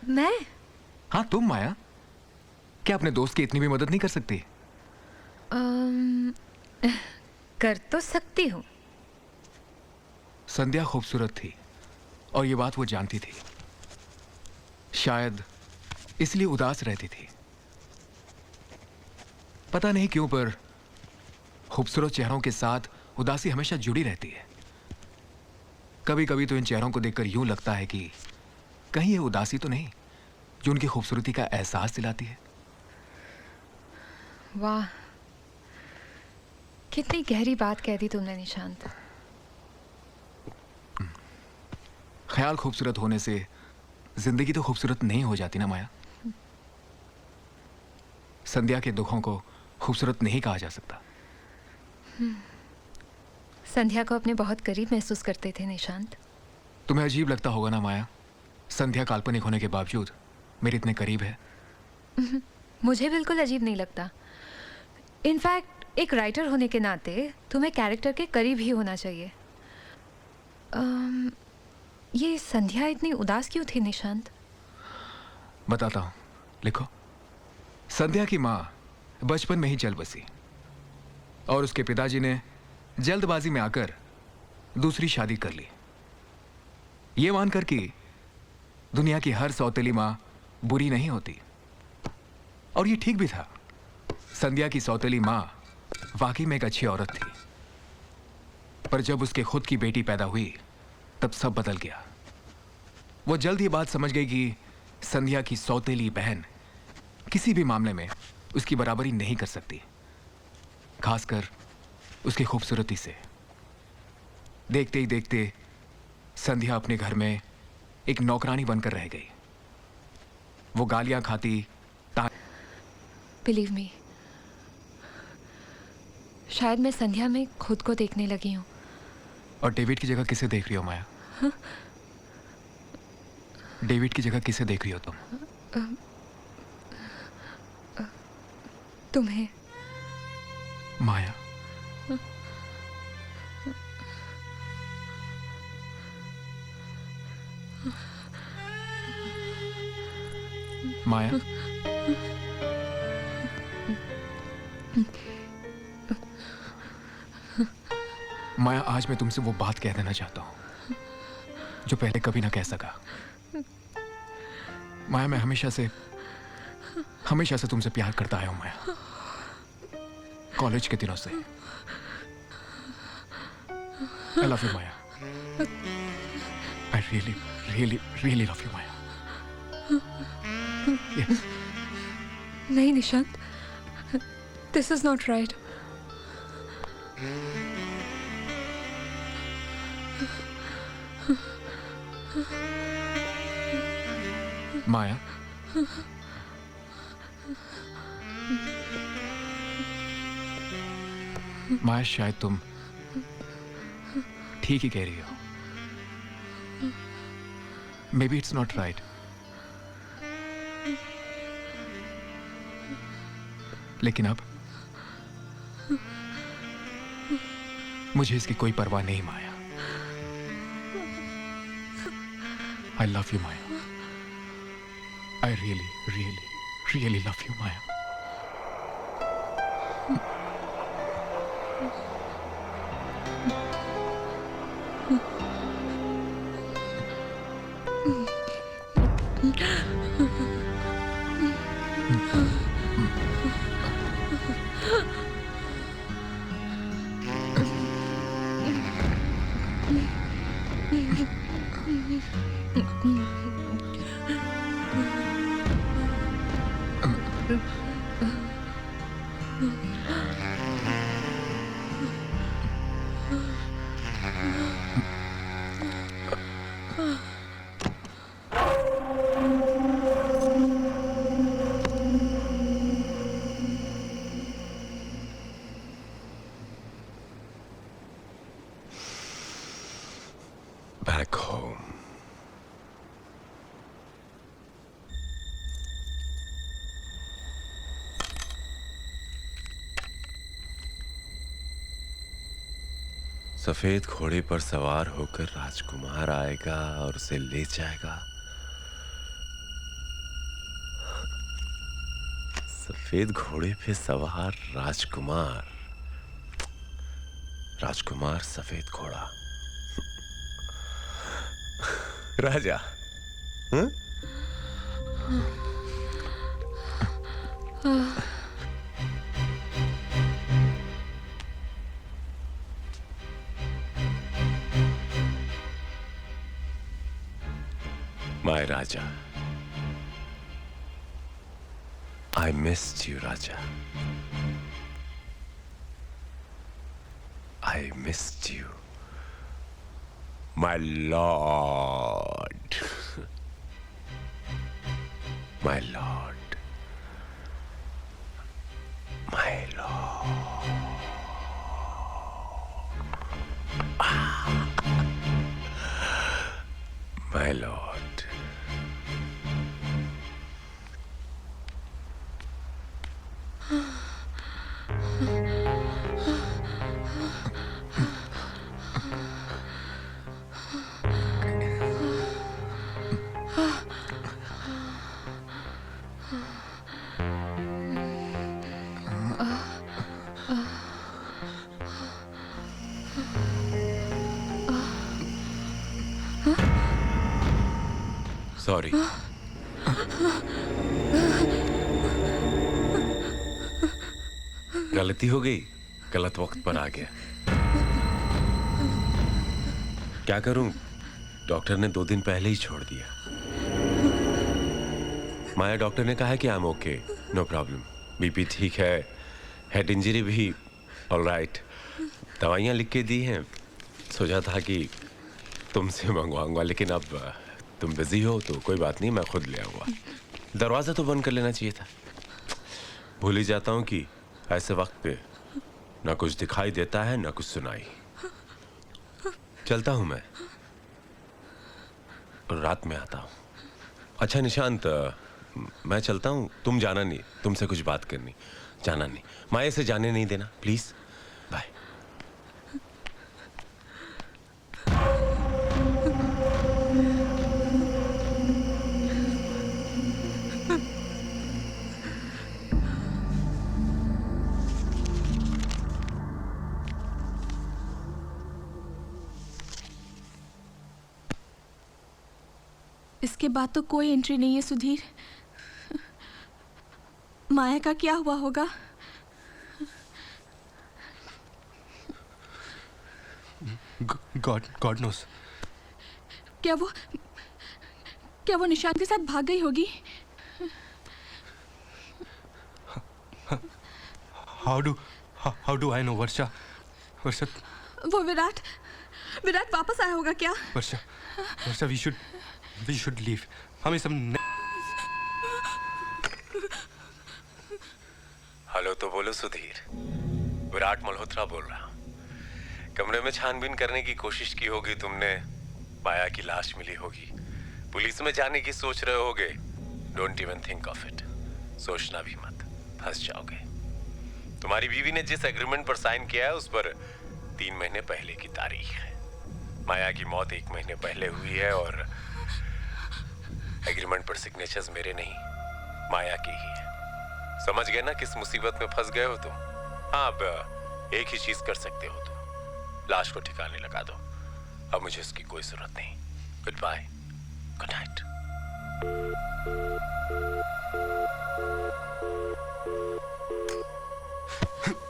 मैं? हाँ तुम माया, क्या अपने दोस्त की इतनी भी मदद नहीं कर सकती? कर तो सकती हूँ, संध्या खूबसूरत थी और ये बात वो जानती थी। शायद इसलिए उदास रहती थी। पता नहीं क्यों, पर खूबसूरत चेहरों के साथ उदासी हमेशा जुड़ी रहती है। कभी कभी तो इन चेहरों को देखकर यूं लगता है कि कहीं ये उदासी तो नहीं जो उनकी खूबसूरती का एहसास दिलाती है। वाह, कितनी गहरी बात कह दी तुमने निशांत। ख्याल खूबसूरत होने से जिंदगी तो खूबसूरत नहीं हो जाती ना माया। संध्या के दुखों को खूबसूरत नहीं कहा जा सकता। संध्या को अपने बहुत करीब महसूस करते थे निशांत। तुम्हें अजीब लगता होगा ना माया, संध्या काल्पनिक होने के बावजूद मेरे इतने करीब है। मुझे बिल्कुल अजीब नहीं लगता। इनफैक्ट एक राइटर होने के नाते तुम्हें कैरेक्टर के करीब ही होना चाहिए। ये संध्या इतनी उदास क्यों थी निशांत? बताता हूं, लिखो। संध्या की माँ बचपन में ही चल बसी और उसके पिताजी ने जल्दबाजी में आकर दूसरी शादी कर ली, ये मानकर कि दुनिया की हर सौतेली माँ बुरी नहीं होती। और ये ठीक भी था। संध्या की सौतेली माँ वाकई में एक अच्छी औरत थी, पर जब उसके खुद की बेटी पैदा हुई तब सब बदल गया। वो जल्द ही बात समझ गई कि संध्या की सौतेली बहन किसी भी मामले में उसकी बराबरी नहीं कर सकती, खासकर उसकी खूबसूरती से। देखते ही देखते संध्या अपने घर में एक नौकरानी बनकर रह गई। वो गालियां खाती। बिलीव मी, शायद मैं संध्या में खुद को देखने लगी हूँ। और डेविड की जगह किसे देख रही हो माया? डेविड की जगह किसे देख रही हो तुम? तुम्हें। माया, माया, माया, आज मैं तुमसे वो बात कह देना चाहता हूं जो पहले कभी ना कह सका। माया, मैं हमेशा से तुमसे प्यार करता आया हूं माया, कॉलेज के दिनों से। I love you Maya. I really really really love you Maya. Yes. नहीं Nishant, this is not right. Maya, Maya, शायद तुम ठीक ही कह रही हो। Maybe it's not right, लेकिन अब मुझे इसकी कोई परवाह नहीं Maya. I love you Maya. I really really really love you Maya. Back home. सफेद घोड़े पर सवार होकर राजकुमार आएगा और उसे ले जाएगा। सफेद घोड़े पे सवार राजकुमार, राजकुमार सफेद घोड़ा। राजा। हाँ? My Raja. I missed you, Raja. I missed you. My lord. My lord. My lord. My lord. Sorry. गलती हो गई, गलत वक्त पर आ गया। क्या करूं, डॉक्टर ने 2 दिन पहले ही छोड़ दिया। माया डॉक्टर ने कहा है कि I am okay, no problem, BP ठीक है, हेड इंजरी भी ऑलराइट, दवाइयां लिख के दी हैं। सोचा था कि तुमसे मंगवाऊंगा, लेकिन अब तुम बिजी हो तो कोई बात नहीं, मैं खुद ले आऊंगा। दरवाजा तो बंद कर लेना चाहिए था। भूल ही जाता हूं कि ऐसे वक्त पे ना कुछ दिखाई देता है ना कुछ सुनाई। चलता हूं मैं, और रात में आता हूं। अच्छा निशांत, मैं चलता हूं, तुम जाना नहीं, तुमसे कुछ बात करनी। जाना नहीं, माया से जाने नहीं देना प्लीज। बाय। इसके बाद तो कोई एंट्री नहीं है सुधीर। माया का क्या हुआ होगा? God knows. क्या वो निशांत के साथ भाग गई होगी? How do I know? Varsha वो विराट वापस आया होगा क्या? Varsha we should leave. हमें सब हेलो तो बोलो सुधीर, विराट मल्होत्रा बोल रहा हूं। कमरे में छानबीन करने की कोशिश की होगी तुमने, माया की लाश मिली होगी, पुलिस में जाने की सोच रहे होगे। Don't even think of it, सोचना भी मत, फंस जाओगे। तुम्हारी बीवी ने जिस एग्रीमेंट पर साइन किया है उस पर 3 महीने पहले की तारीख है। माया की मौत 1 महीने पहले हुई है और एग्रीमेंट पर सिग्नेचर्स मेरे नहीं, माया के ही है। समझ गए ना किस मुसीबत में फंस गए हो तुम? हाँ, अब एक ही चीज कर सकते हो तुम, लाश को ठिकाने लगा दो। अब मुझे इसकी कोई जरूरत नहीं। Goodbye, good night.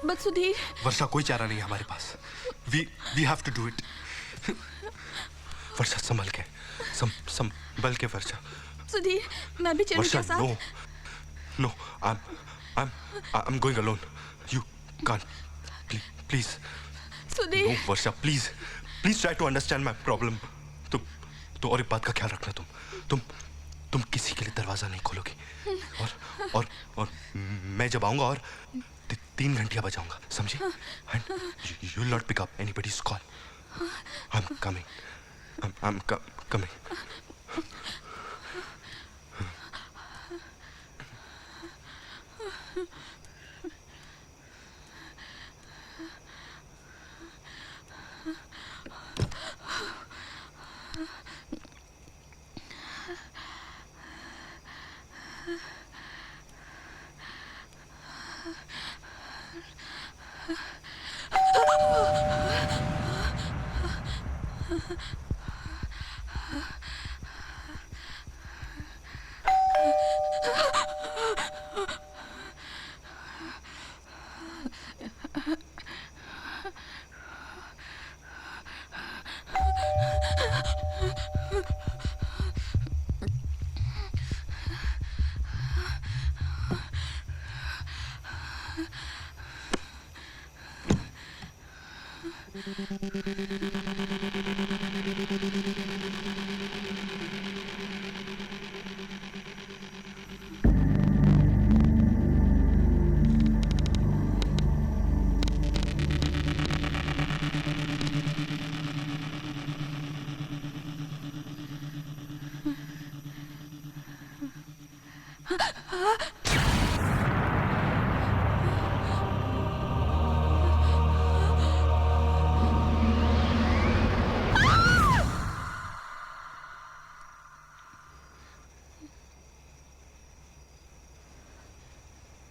But Sudhir, Varsha कोई चारा नहीं है हमारे पास। We have to do it. Varsha संभल के वर्षा। सुधीर, मैं भी चलूं वर्षा क्या साथ? no, I'm going alone. You can't. Please. Sudhir. No, Varsha, please try to understand my problem. तो और एक बात का ख्याल रखना, तुम किसी के लिए दरवाजा नहीं खोलोगी। और मैं जब आऊंगा और 3 घंटियां बजाऊंगा, समझी? And you will not pick up anybody's call. I'm coming. I'm coming.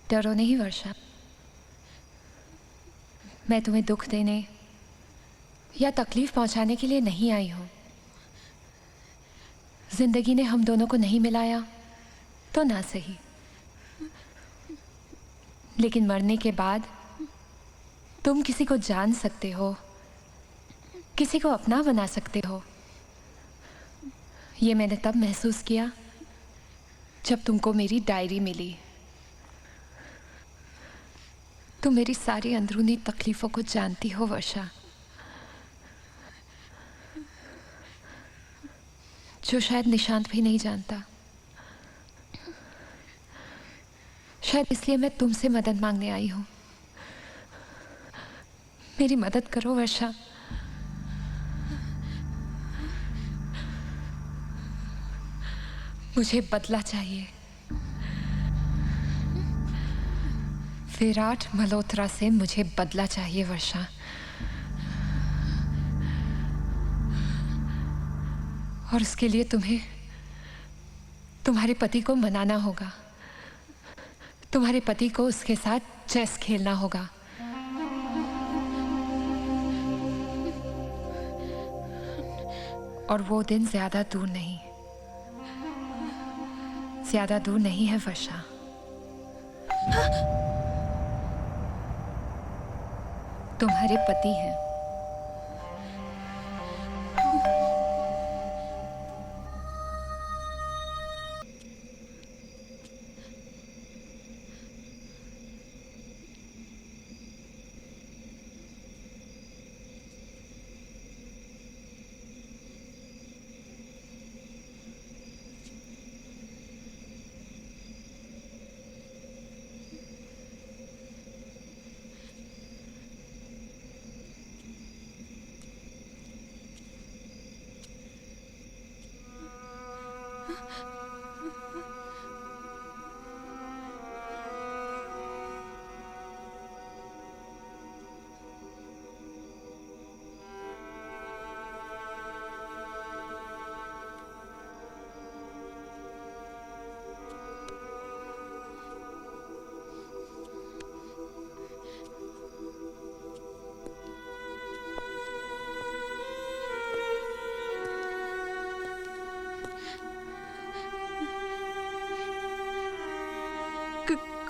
डरो नहीं वर्षा, मैं तुम्हें दुख देने या तकलीफ पहुंचाने के लिए नहीं आई हूं। जिंदगी ने हम दोनों को नहीं मिलाया तो ना सही, लेकिन मरने के बाद तुम किसी को जान सकते हो, किसी को अपना बना सकते हो। ये मैंने तब महसूस किया जब तुमको मेरी डायरी मिली। तुम मेरी सारी अंदरूनी तकलीफों को जानती हो वर्षा, जो शायद निशांत भी नहीं जानता। शायद इसलिए मैं तुमसे मदद मांगने आई हूं। मेरी मदद करो वर्षा। मुझे बदला चाहिए। विराट मल्होत्रा से मुझे बदला चाहिए वर्षा। और उसके लिए तुम्हें तुम्हारे पति को मनाना होगा। तुम्हारे पति को उसके साथ चेस खेलना होगा। और वो दिन ज्यादा दूर नहीं, ज्यादा दूर नहीं है वर्षा। तुम्हारे पति हैं।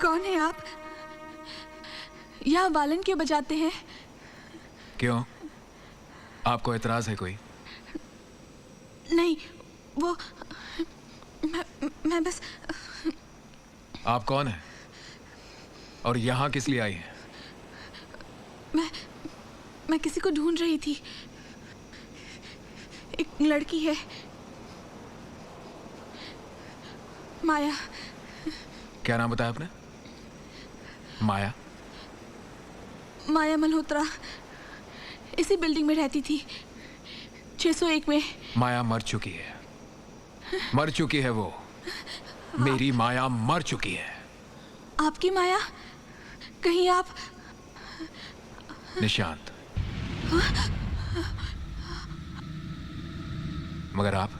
कौन है आप? यहाँ वालन क्यों बजाते हैं? क्यों? आपको एतराज है कोई? नहीं, वो मैं बस। आप कौन है और यहाँ किस लिए आई हैं? मैं किसी को ढूंढ रही थी। एक लड़की है, माया। क्या नाम बताया आपने? माया? माया मल्होत्रा इसी बिल्डिंग में रहती थी, 601 में। माया मर चुकी है, मर चुकी है वो। मेरी माया मर चुकी है। आपकी माया? कहीं आप? निशांत। मगर आप?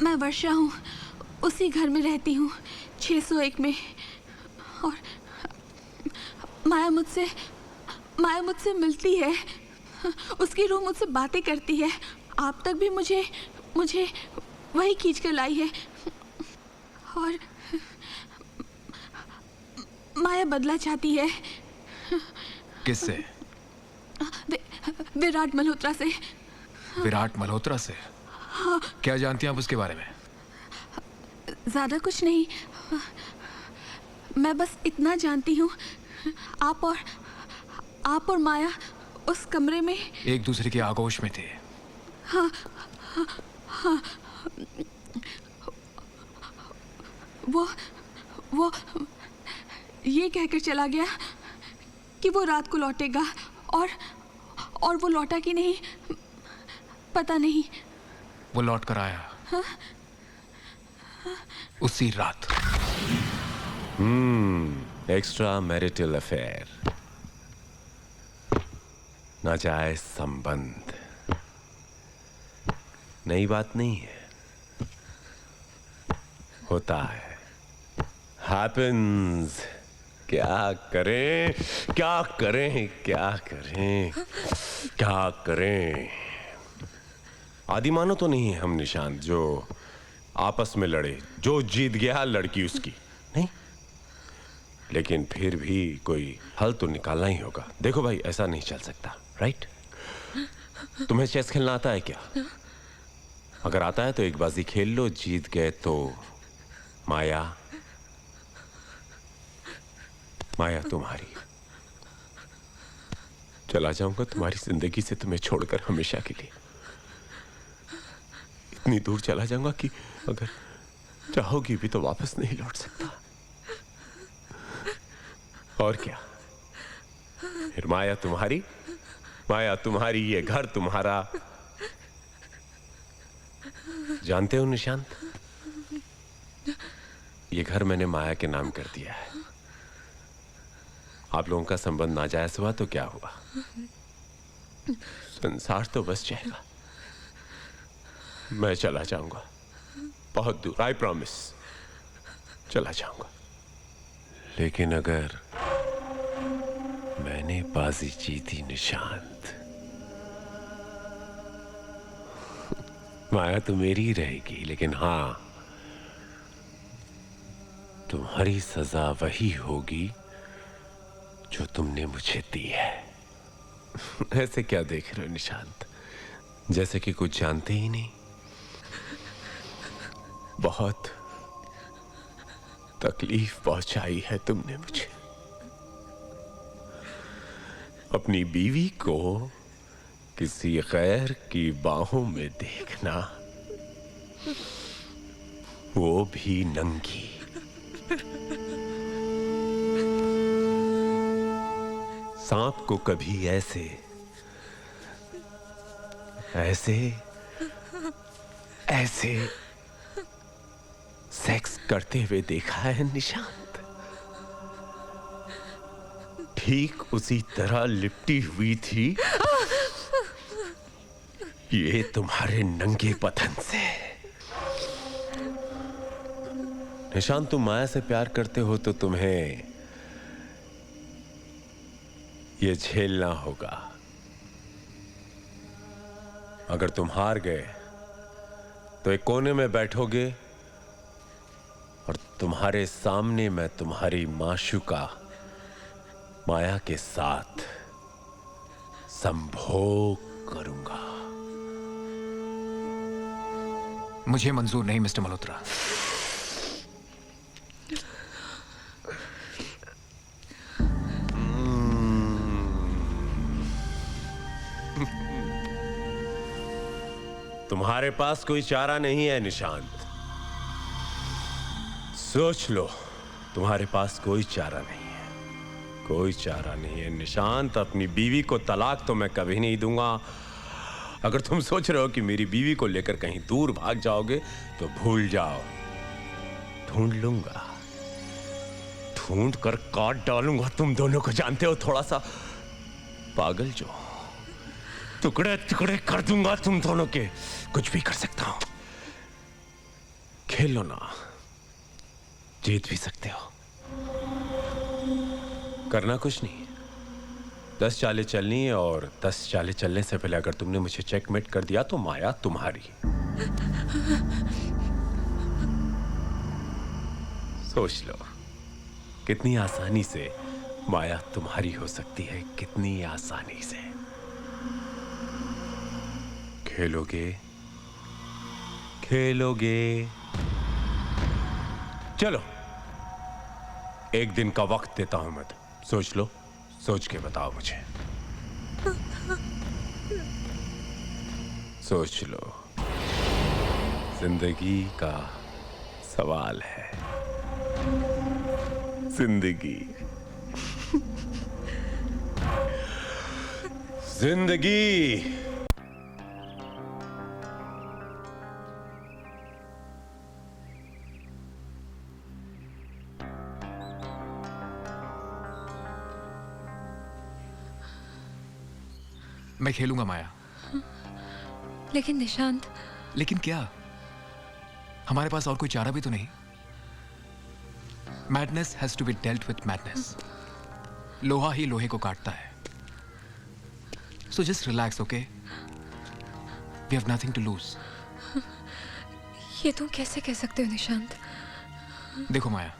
मैं वर्षा हूँ, उसी घर में रहती हूँ, 601 में। और माया मुझसे मिलती है, उसकी रूह मुझसे बातें करती है। आप तक भी मुझे वही खींच कर लाई है। और माया बदला चाहती है। किससे? विराट मल्होत्रा से। विराट मल्होत्रा से? क्या जानती हैं आप उसके बारे में? ज्यादा कुछ नहीं, मैं बस इतना जानती हूँ, आप और माया उस कमरे में। एक दूसरे के आगोश में थे। वो ये कहकर चला गया कि वो रात को लौटेगा, और वो लौटा कि नहीं पता नहीं। वो लौट कर आया उसी रात। एक्स्ट्रा मैरिटल अफेयर, नाजायज संबंध, नई बात नहीं है, होता है, हैपेंस। क्या करें क्या करें क्या करें क्या करें। आदिमानो तो नहीं है हम निशांत जो आपस में लड़े, जो जीत गया लड़की उसकी नहीं, लेकिन फिर भी कोई हल तो निकालना ही होगा। देखो भाई, ऐसा नहीं चल सकता, राइट? तुम्हें चेस खेलना आता है क्या? अगर आता है तो एक बाजी खेल लो, जीत गए तो माया तुम्हारी। चला जाऊंगा तुम्हारी जिंदगी से, तुम्हें छोड़कर हमेशा के लिए। इतनी दूर चला जाऊंगा कि अगर चाहोगी भी तो वापस नहीं लौट सकता। और क्या, फिर माया तुम्हारी, ये घर तुम्हारा। जानते हो निशांत, ये घर मैंने माया के नाम कर दिया है। आप लोगों का संबंध नाजायज हुआ तो क्या हुआ, संसार तो बस जाएगा। मैं चला जाऊंगा बहुत दूर, आई प्रॉमिस, चला जाऊंगा। लेकिन अगर मैंने बाजी जीती निशांत, माया तो मेरी ही रहेगी, लेकिन हां, तुम्हारी सजा वही होगी जो तुमने मुझे दी है। ऐसे क्या देख रहे हो निशांत, जैसे कि कुछ जानते ही नहीं। बहुत तकलीफ पहुंचाई है तुमने मुझे। अपनी बीवी को किसी गैर की बाहों में देखना, वो भी नंगी। सांप को कभी ऐसे सेक्स करते हुए देखा है निशांत? ठीक उसी तरह लिपटी हुई थी ये तुम्हारे नंगे बदन से। निशांत, तुम माया से प्यार करते हो तो तुम्हें ये झेलना होगा। अगर तुम हार गए तो एक कोने में बैठोगे और तुम्हारे सामने मैं तुम्हारी माशूका माया के साथ संभोग करूंगा। मुझे मंजूर नहीं मिस्टर मल्होत्रा। तुम्हारे पास कोई चारा नहीं है निशांत, सोच लो, तुम्हारे पास कोई चारा नहीं है, कोई चारा नहीं है निशांत। अपनी बीवी को तलाक तो मैं कभी नहीं दूंगा। अगर तुम सोच रहे हो कि मेरी बीवी को लेकर कहीं दूर भाग जाओगे तो भूल जाओ, ढूंढ लूंगा, ढूंढ कर काट डालूंगा तुम दोनों को। जानते हो, थोड़ा सा पागल जो, टुकड़े टुकड़े कर दूंगा तुम दोनों के। कुछ भी कर सकता हूं, खेलो ना, जीत भी सकते हो। करना कुछ नहीं, 10 चालें चलनी है, और 10 चालें चलने से पहले अगर तुमने मुझे चेकमेट कर दिया तो माया तुम्हारी। सोच लो कितनी आसानी से माया तुम्हारी हो सकती है, कितनी आसानी से। खेलोगे खेलोगे? चलो, एक दिन का वक्त देता हूं मैं, सोच लो, सोच के बताओ मुझे। सोच लो, जिंदगी का सवाल है। जिंदगी जिंदगी मैं खेलूंगा माया। लेकिन निशांत, लेकिन क्या? हमारे पास और कोई चारा भी तो नहीं। Madness has to be dealt with madness. लोहा ही लोहे को काटता है। So just relax, okay? We have nothing to lose. ये तुम कैसे कह सकते हो निशांत? देखो माया,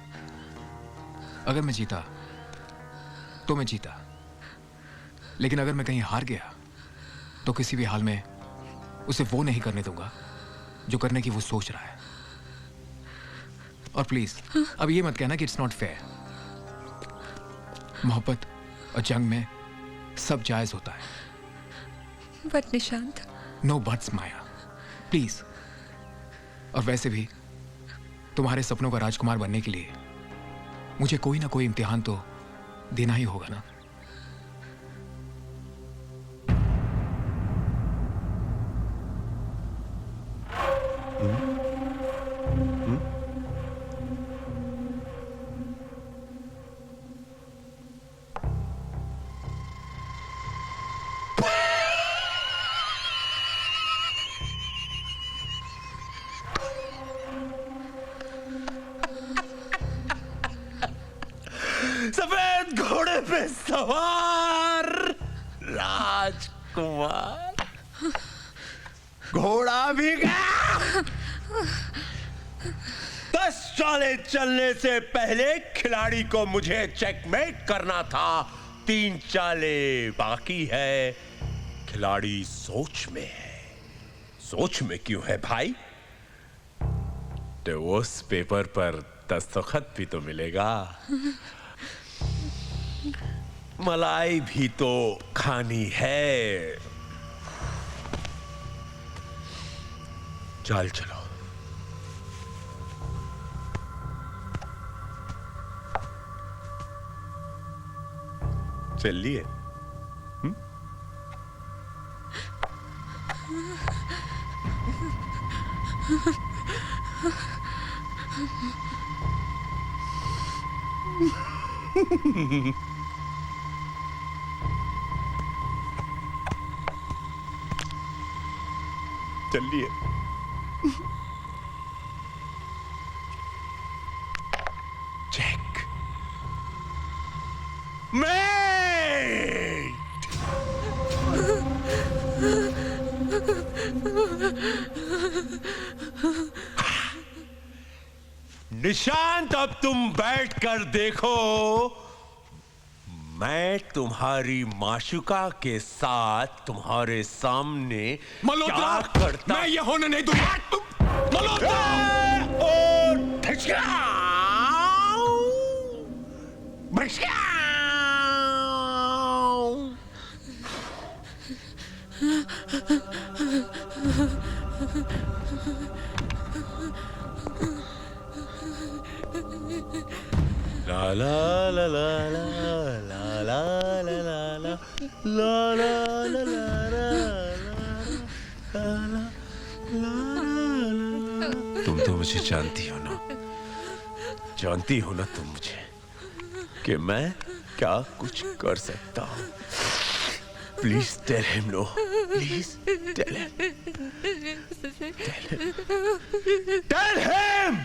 अगर मैं जीता तो मैं जीता, लेकिन अगर मैं कहीं हार गया तो किसी भी हाल में उसे वो नहीं करने दूंगा जो करने की वो सोच रहा है। और प्लीज अब ये मत कहना कि इट्स नॉट फेयर। मोहब्बत और जंग में सब जायज होता है। But Nishant, no buts Maya, please. और वैसे भी तुम्हारे सपनों का राजकुमार बनने के लिए मुझे कोई ना कोई इम्तिहान तो देना ही होगा ना। सफेद घोड़े पे सवार राजकुमार, घोड़ा भी गया। 10 चालें चलने से पहले खिलाड़ी को मुझे चेकमेट करना था। 3 चालें बाकी है। खिलाड़ी सोच में है। सोच में क्यों है भाई? डिवोर्स पेपर पर दस्तखत भी तो मिलेगा, मलाई भी तो खानी है। चाल चलो। चलिए। चलिए। Check met. निशांत, अब तुम बैठकर देखो मैं तुम्हारी माशुका के साथ तुम्हारे सामने क्या करता। मैं ये होने नहीं दूंगा। Malhotra! La la la la la la la la la la la la la। तुम तो मुझे जानती हो ना, जानती हो ना तुम मुझे कि मैं क्या कुछ कर सकता हूँ। Please tell him no, please tell him, tell him,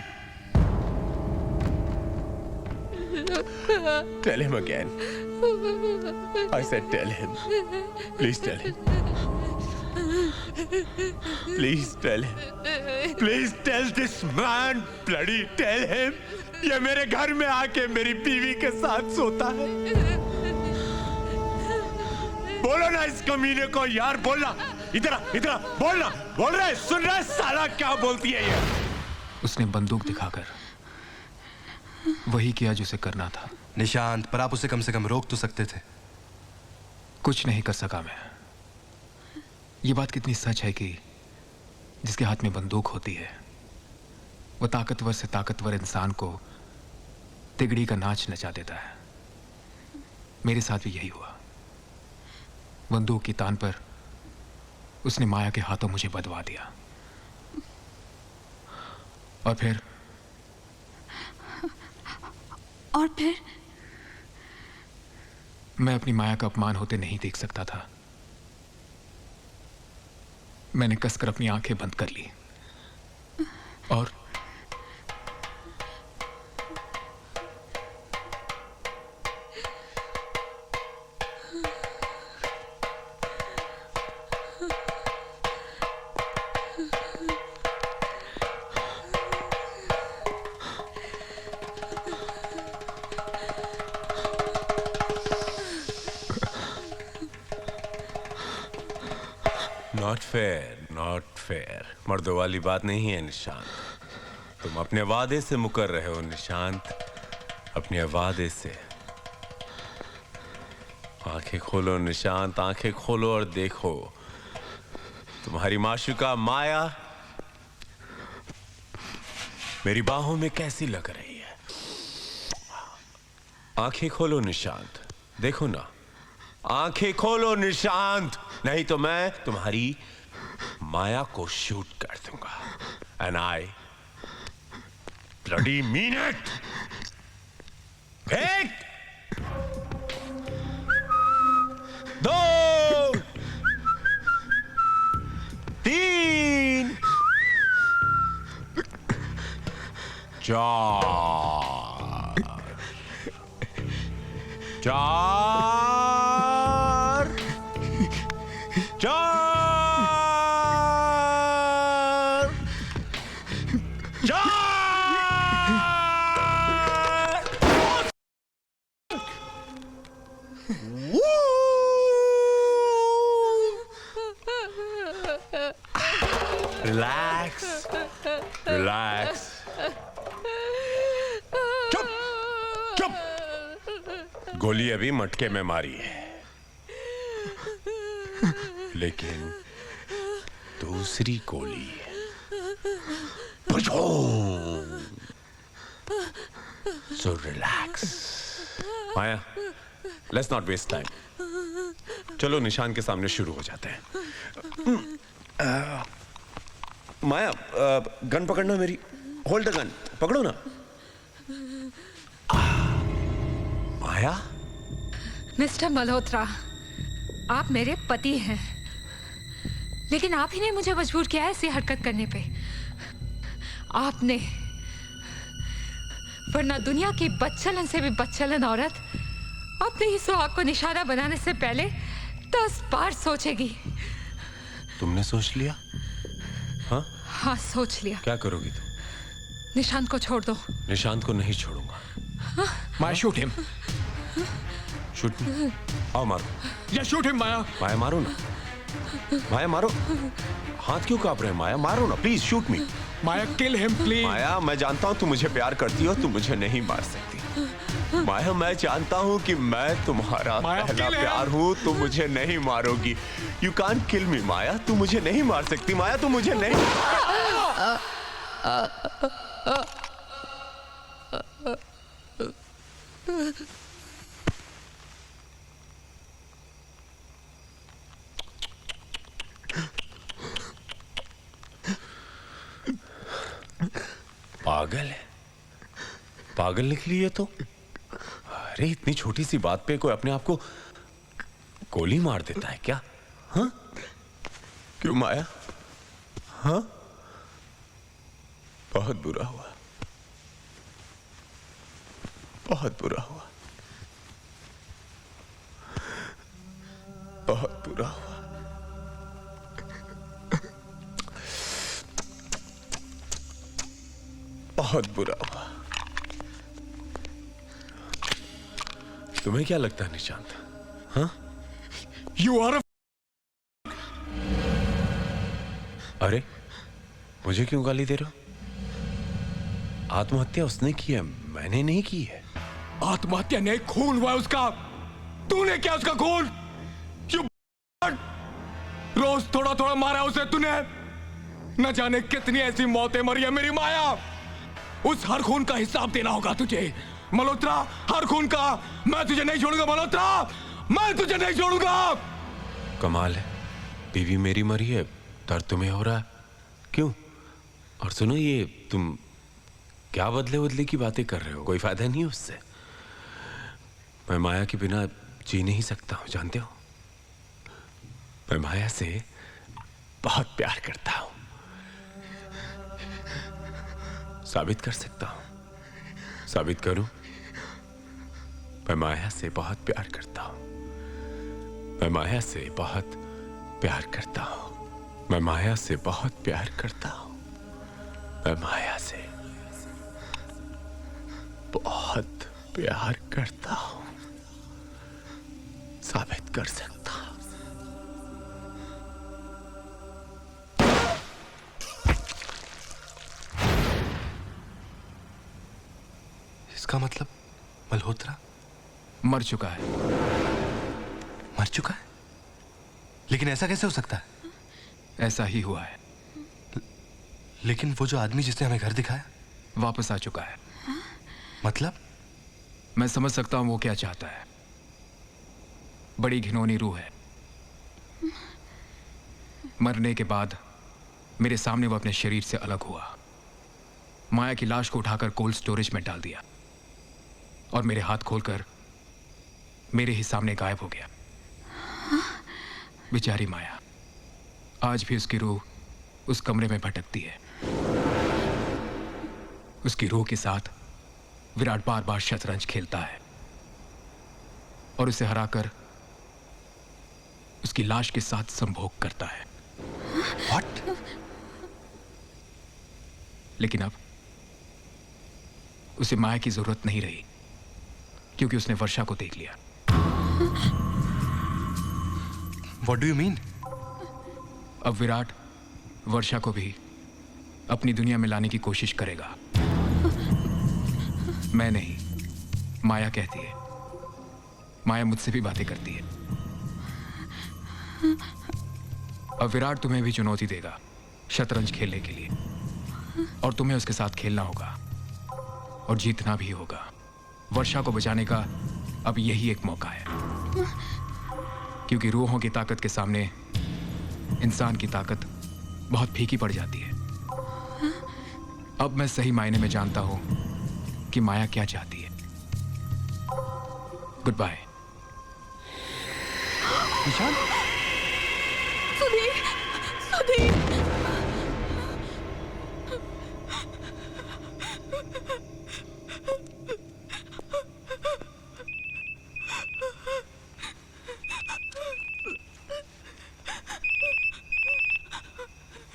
tell him again. I said tell him. Please tell him. Please tell him. Please tell this man. Bloody tell him. ये मेरे घर में आके मेरी बीवी के साथ सोता है। बोलो ना इस कमीने को यार, बोलना। इधर इधर बोलना। बोल रहा है, सुन रहा है साला क्या बोलती है ये? उसने बंदूक दिखाकर वही किया जो उसे करना था। निशांत, पर आप उसे कम से कम रोक तो सकते थे। कुछ नहीं कर सका मैं। ये बात कितनी सच है कि जिसके हाथ में बंदूक होती है वो ताकतवर से ताकतवर इंसान को तिगड़ी का नाच नचा देता है। मेरे साथ भी यही हुआ। बंदूक की तान पर उसने माया के हाथों मुझे बदवा दिया। और फिर मैं अपनी माया का अपमान होते नहीं देख सकता था। मैंने कसकर अपनी आंखें बंद कर ली और नॉट फेयर। मर्दों वाली बात नहीं है निशांत। तुम अपने वादे से मुकर रहे हो निशांत, अपने वादे से। आंखें खोलो निशांत, आंखें खोलो और देखो तुम्हारी माशूका माया मेरी बाहों में कैसी लग रही है। आंखें खोलो निशांत, देखो ना, आंखें खोलो निशांत, नहीं तो मैं तुम्हारी माया को शूट कर दूंगा। And I bloody mean it. एक, दो, तीन, चार, चार, चार, चार। Relax, relax. चुप, चुप। गोली अभी मटके में मारी है, लेकिन दूसरी गोली so relax. Maya, let's not waste time. चलो निशान के सामने शुरू हो जाते हैं। माया, गन पकड़ना मेरी। होल्ड द गन, पकड़ो ना। माया, मिस्टर मल्होत्रा, आप मेरे पति हैं, लेकिन आप ही ने मुझे मजबूर किया है ऐसी हरकत करने पे। आपने, वरना दुनिया की बदचलन से भी बदचलन औरत अपने ही सुहाग को निशाना बनाने से पहले 10 बार सोचेगी। तुमने सोच लिया? हाँ? हाँ, सोच लिया। क्या करोगी तुम? निशांत को छोड़ दो। निशांत को नहीं छोड़ूंगा। माया, शूट हिम। शूट? आओ मारो। या शूट हिम माया। माया मारो ना, माया मारो। हाथ क्यों कांप रहे हैं माया? मारो ना please, shoot me. Maya, kill him please. Maya, मैं जानता हूँ तुम मुझे प्यार करती हो, तुम मुझे नहीं मार सकती। माया, मैं जानता हूँ कि मैं तुम्हारा पहला प्यार हूँ, तुम मुझे नहीं मारोगी। यू कांट किल मी माया, तुम मुझे नहीं मार सकती। माया, तुम मुझे नहीं। पागल है, पागल निकली है तो। अरे इतनी छोटी सी बात पे कोई अपने आप को गोली मार देता है क्या? हाँ? क्यों माया? हाँ? बहुत बुरा हुआ, बहुत बुरा हुआ, बहुत बुरा हुआ। बहुत बुरा हुआ। तुम्हें क्या लगता है निशांत? हाँ? You are. अरे मुझे क्यों गाली दे रहे हो? आत्महत्या उसने की है, मैंने नहीं की है। आत्महत्या नहीं, खून हुआ उसका। तूने क्या उसका खून? रोज थोड़ा थोड़ा मारा उसे तूने। न जाने कितनी ऐसी मौतें मरी है मेरी माया। उस हर खून का हिसाब देना होगा तुझे मल्होत्रा, हर खून का। मैं तुझे नहीं छोड़ूंगा मल्होत्रा, मैं तुझे नहीं छोड़ूंगा। कमाल है, बीवी मेरी मरी है, दर्द तुम्हें हो रहा है, क्यों? और सुनो, ये तुम क्या बदले बदले की बातें कर रहे हो? कोई फायदा नहीं है उससे। मैं माया के बिना जी नहीं सकता हूं, जानते हो? मैं माया से बहुत प्यार करता हूं, साबित कर सकता हूं। साबित करूं? मैं माया से बहुत प्यार करता हूं। मैं माया से बहुत प्यार करता हूं। मैं माया से बहुत प्यार करता हूं। मैं माया से बहुत प्यार करता हूं, साबित कर सकता हूं। इसका मतलब मल्होत्रा मर चुका है। मर चुका है? लेकिन ऐसा कैसे हो सकता है? ऐसा ही हुआ है। लेकिन वो जो आदमी जिसने हमें घर दिखाया वापस आ चुका है। मतलब? मैं समझ सकता हूं वो क्या चाहता है। बड़ी घिनौनी रूह है। मरने के बाद मेरे सामने वो अपने शरीर से अलग हुआ, माया की लाश को उठाकर कोल्ड स्टोरेज में डाल दिया और मेरे हाथ खोलकर मेरे ही सामने गायब हो गया। बेचारी माया, आज भी उसकी रूह उस कमरे में भटकती है। उसकी रूह के साथ विराट बार बार शतरंज खेलता है और उसे हराकर उसकी लाश के साथ संभोग करता है। What? लेकिन अब उसे माया की जरूरत नहीं रही, क्योंकि उसने वर्षा को देख लिया। What do you mean? अब विराट वर्षा को भी अपनी दुनिया में लाने की कोशिश करेगा। मैं नहीं, माया कहती है। माया मुझसे भी बातें करती है। अब विराट तुम्हें भी चुनौती देगा शतरंज खेलने के लिए, और तुम्हें उसके साथ खेलना होगा और जीतना भी होगा। वर्षा को बचाने का अब यही एक मौका है, क्योंकि रूहों की ताकत के सामने इंसान की ताकत बहुत फीकी पड़ जाती है। अब मैं सही मायने में जानता हूं कि माया क्या चाहती है। Goodbye. ईशान? सुधीर, सुधीर,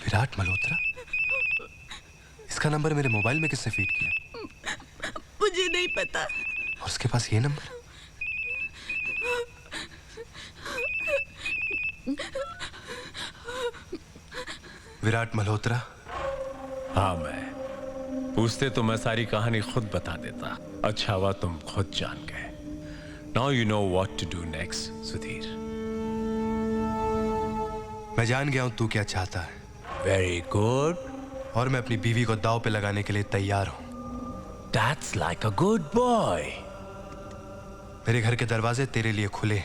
विराट मल्होत्रा? इसका नंबर मेरे मोबाइल में किसने फीड किया? मुझे नहीं पता। और उसके पास ये नंबर? विराट मल्होत्रा? हाँ, मैं पूछते तो मैं सारी कहानी खुद बता देता। अच्छा हुआ तुम खुद जान गए। Now you know what to do next, Sudhir. मैं जान गया हूं तू क्या चाहता है, वेरी गुड, और मैं अपनी बीवी को दांव पे लगाने के लिए तैयार हूं। That's like a good boy. मेरे घर के दरवाजे तेरे लिए खुले।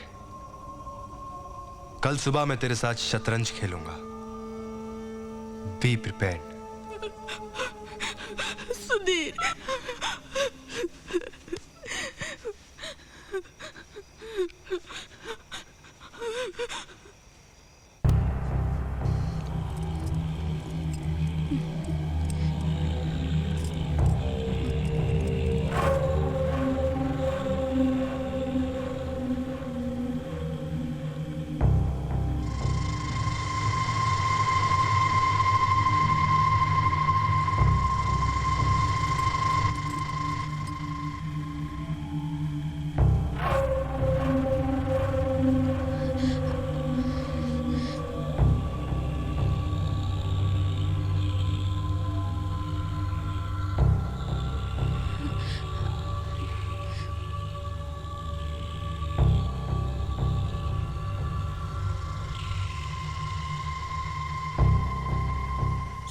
कल सुबह मैं तेरे साथ शतरंज खेलूंगा। Be prepared. सुधीर,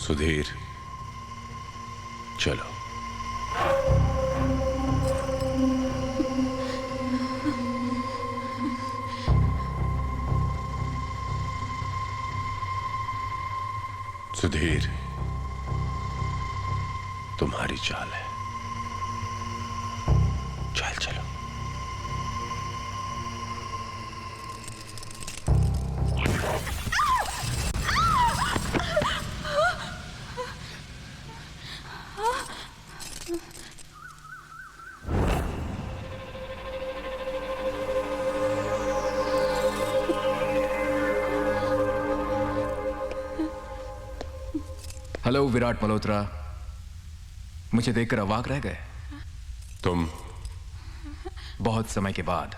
सुधीर, चलो। सुधीर, तुम्हारी चाल है, चल चलो। हेलो विराट मल्होत्रा, मुझे देखकर अवाक रह गए। तुम बहुत समय के बाद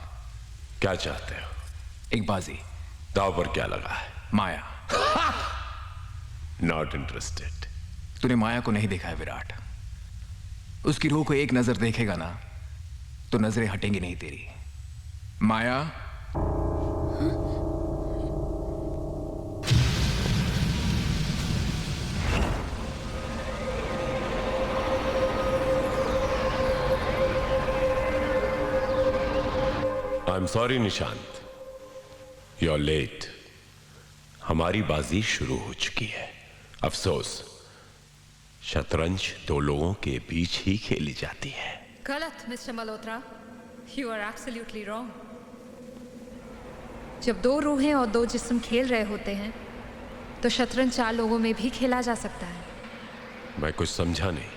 क्या चाहते हो? एक बाजी। दाव पर क्या लगा है? माया। Not interested. तूने माया को नहीं देखा है विराट। उसकी रूह को एक नजर देखेगा ना तो नजरें हटेंगी नहीं तेरी। Maya, I am sorry Nishant, you are late. हमारी बाजी शुरू हो चुकी है। अफसोस, शतरंज दो लोगों के बीच ही खेली जाती है। गलत mister Malhotra, you are absolutely wrong. जब दो रूहें और दो जिस्म खेल रहे होते हैं तो शतरंज चार लोगों में भी खेला जा सकता है। मैं कुछ समझा नहीं।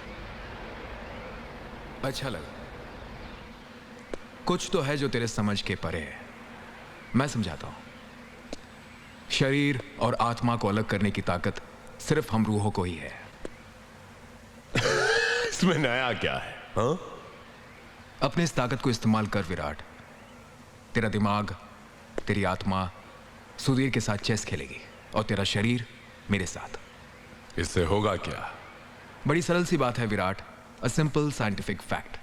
अच्छा लगा। कुछ तो है जो तेरे समझ के परे है। मैं समझाता हूं। शरीर और आत्मा को अलग करने की ताकत सिर्फ हम रूहों को ही है। इसमें नया क्या है? हाँ? अपनी इस ताकत को इस्तेमाल कर विराट। तेरा दिमाग, तेरी आत्मा सुधीर के साथ चेस खेलेगी और तेरा शरीर मेरे साथ। इससे होगा क्या? बड़ी सरल सी बात है Virat, a simple scientific fact.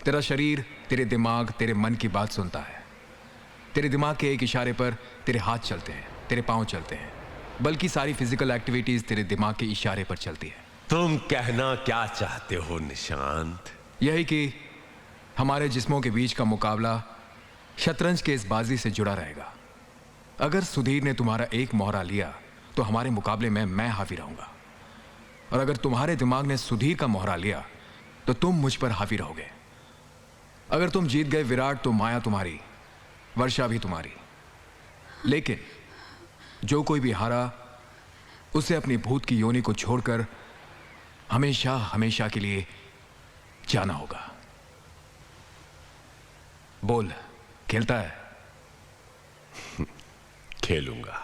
तेरा शरीर तेरे दिमाग, तेरे मन की बात सुनता है। तेरे दिमाग के एक इशारे पर तेरे हाथ चलते हैं, तेरे पांव चलते हैं, बल्कि सारी फिजिकल एक्टिविटीज तेरे दिमाग के इशारे पर चलती है। तुम कहना क्या चाहते हो निशांत? यही कि हमारे जिस्मों के बीच का मुकाबला शतरंज के इस बाजी से जुड़ा रहेगा। अगर सुधीर ने तुम्हारा एक मोहरा लिया तो हमारे मुकाबले में मैं हावी रहूंगा, और अगर तुम्हारे दिमाग ने सुधीर का मोहरा लिया तो तुम मुझ पर हावी रहोगे। अगर तुम जीत गए विराट तो माया तुम्हारी, वर्षा भी तुम्हारी। लेकिन जो कोई भी हारा उसे अपनी भूत की योनि को छोड़कर हमेशा हमेशा के लिए जाना होगा। बोल, खेलता है? खेलूंगा।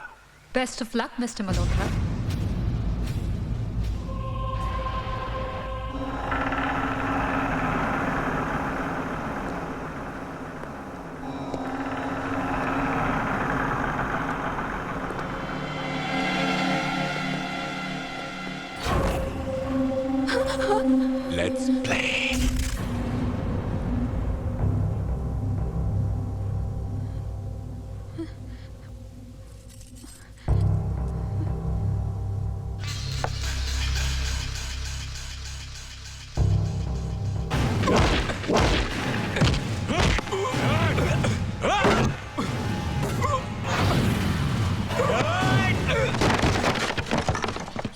Best of luck mister Malhotra. Let's play.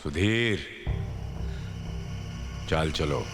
Sudhir, चाल चलो।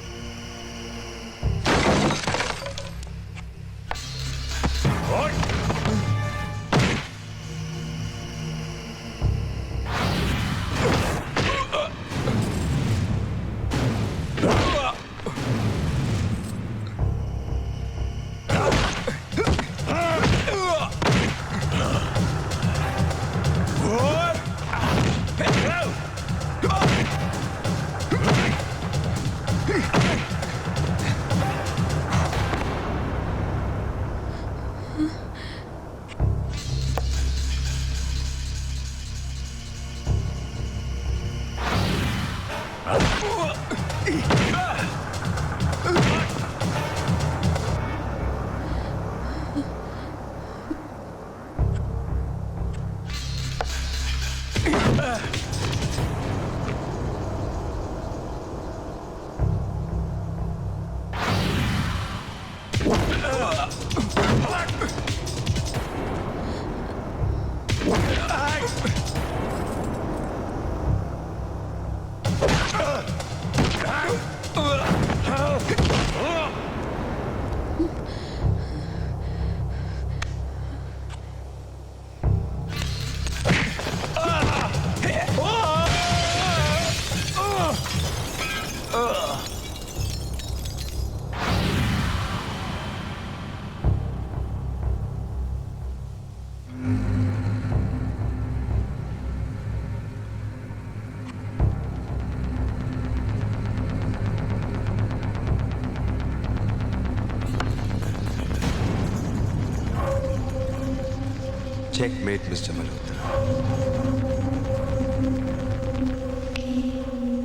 Checkmate, Mr. Malhotra.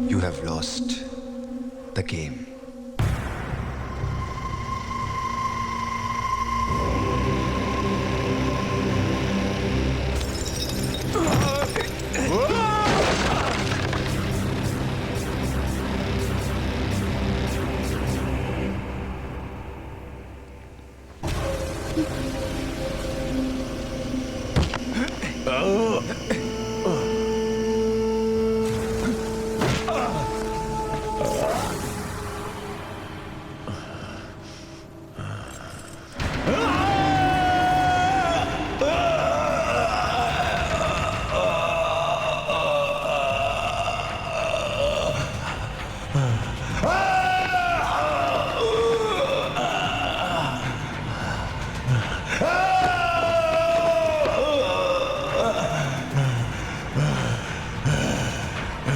You have lost the game.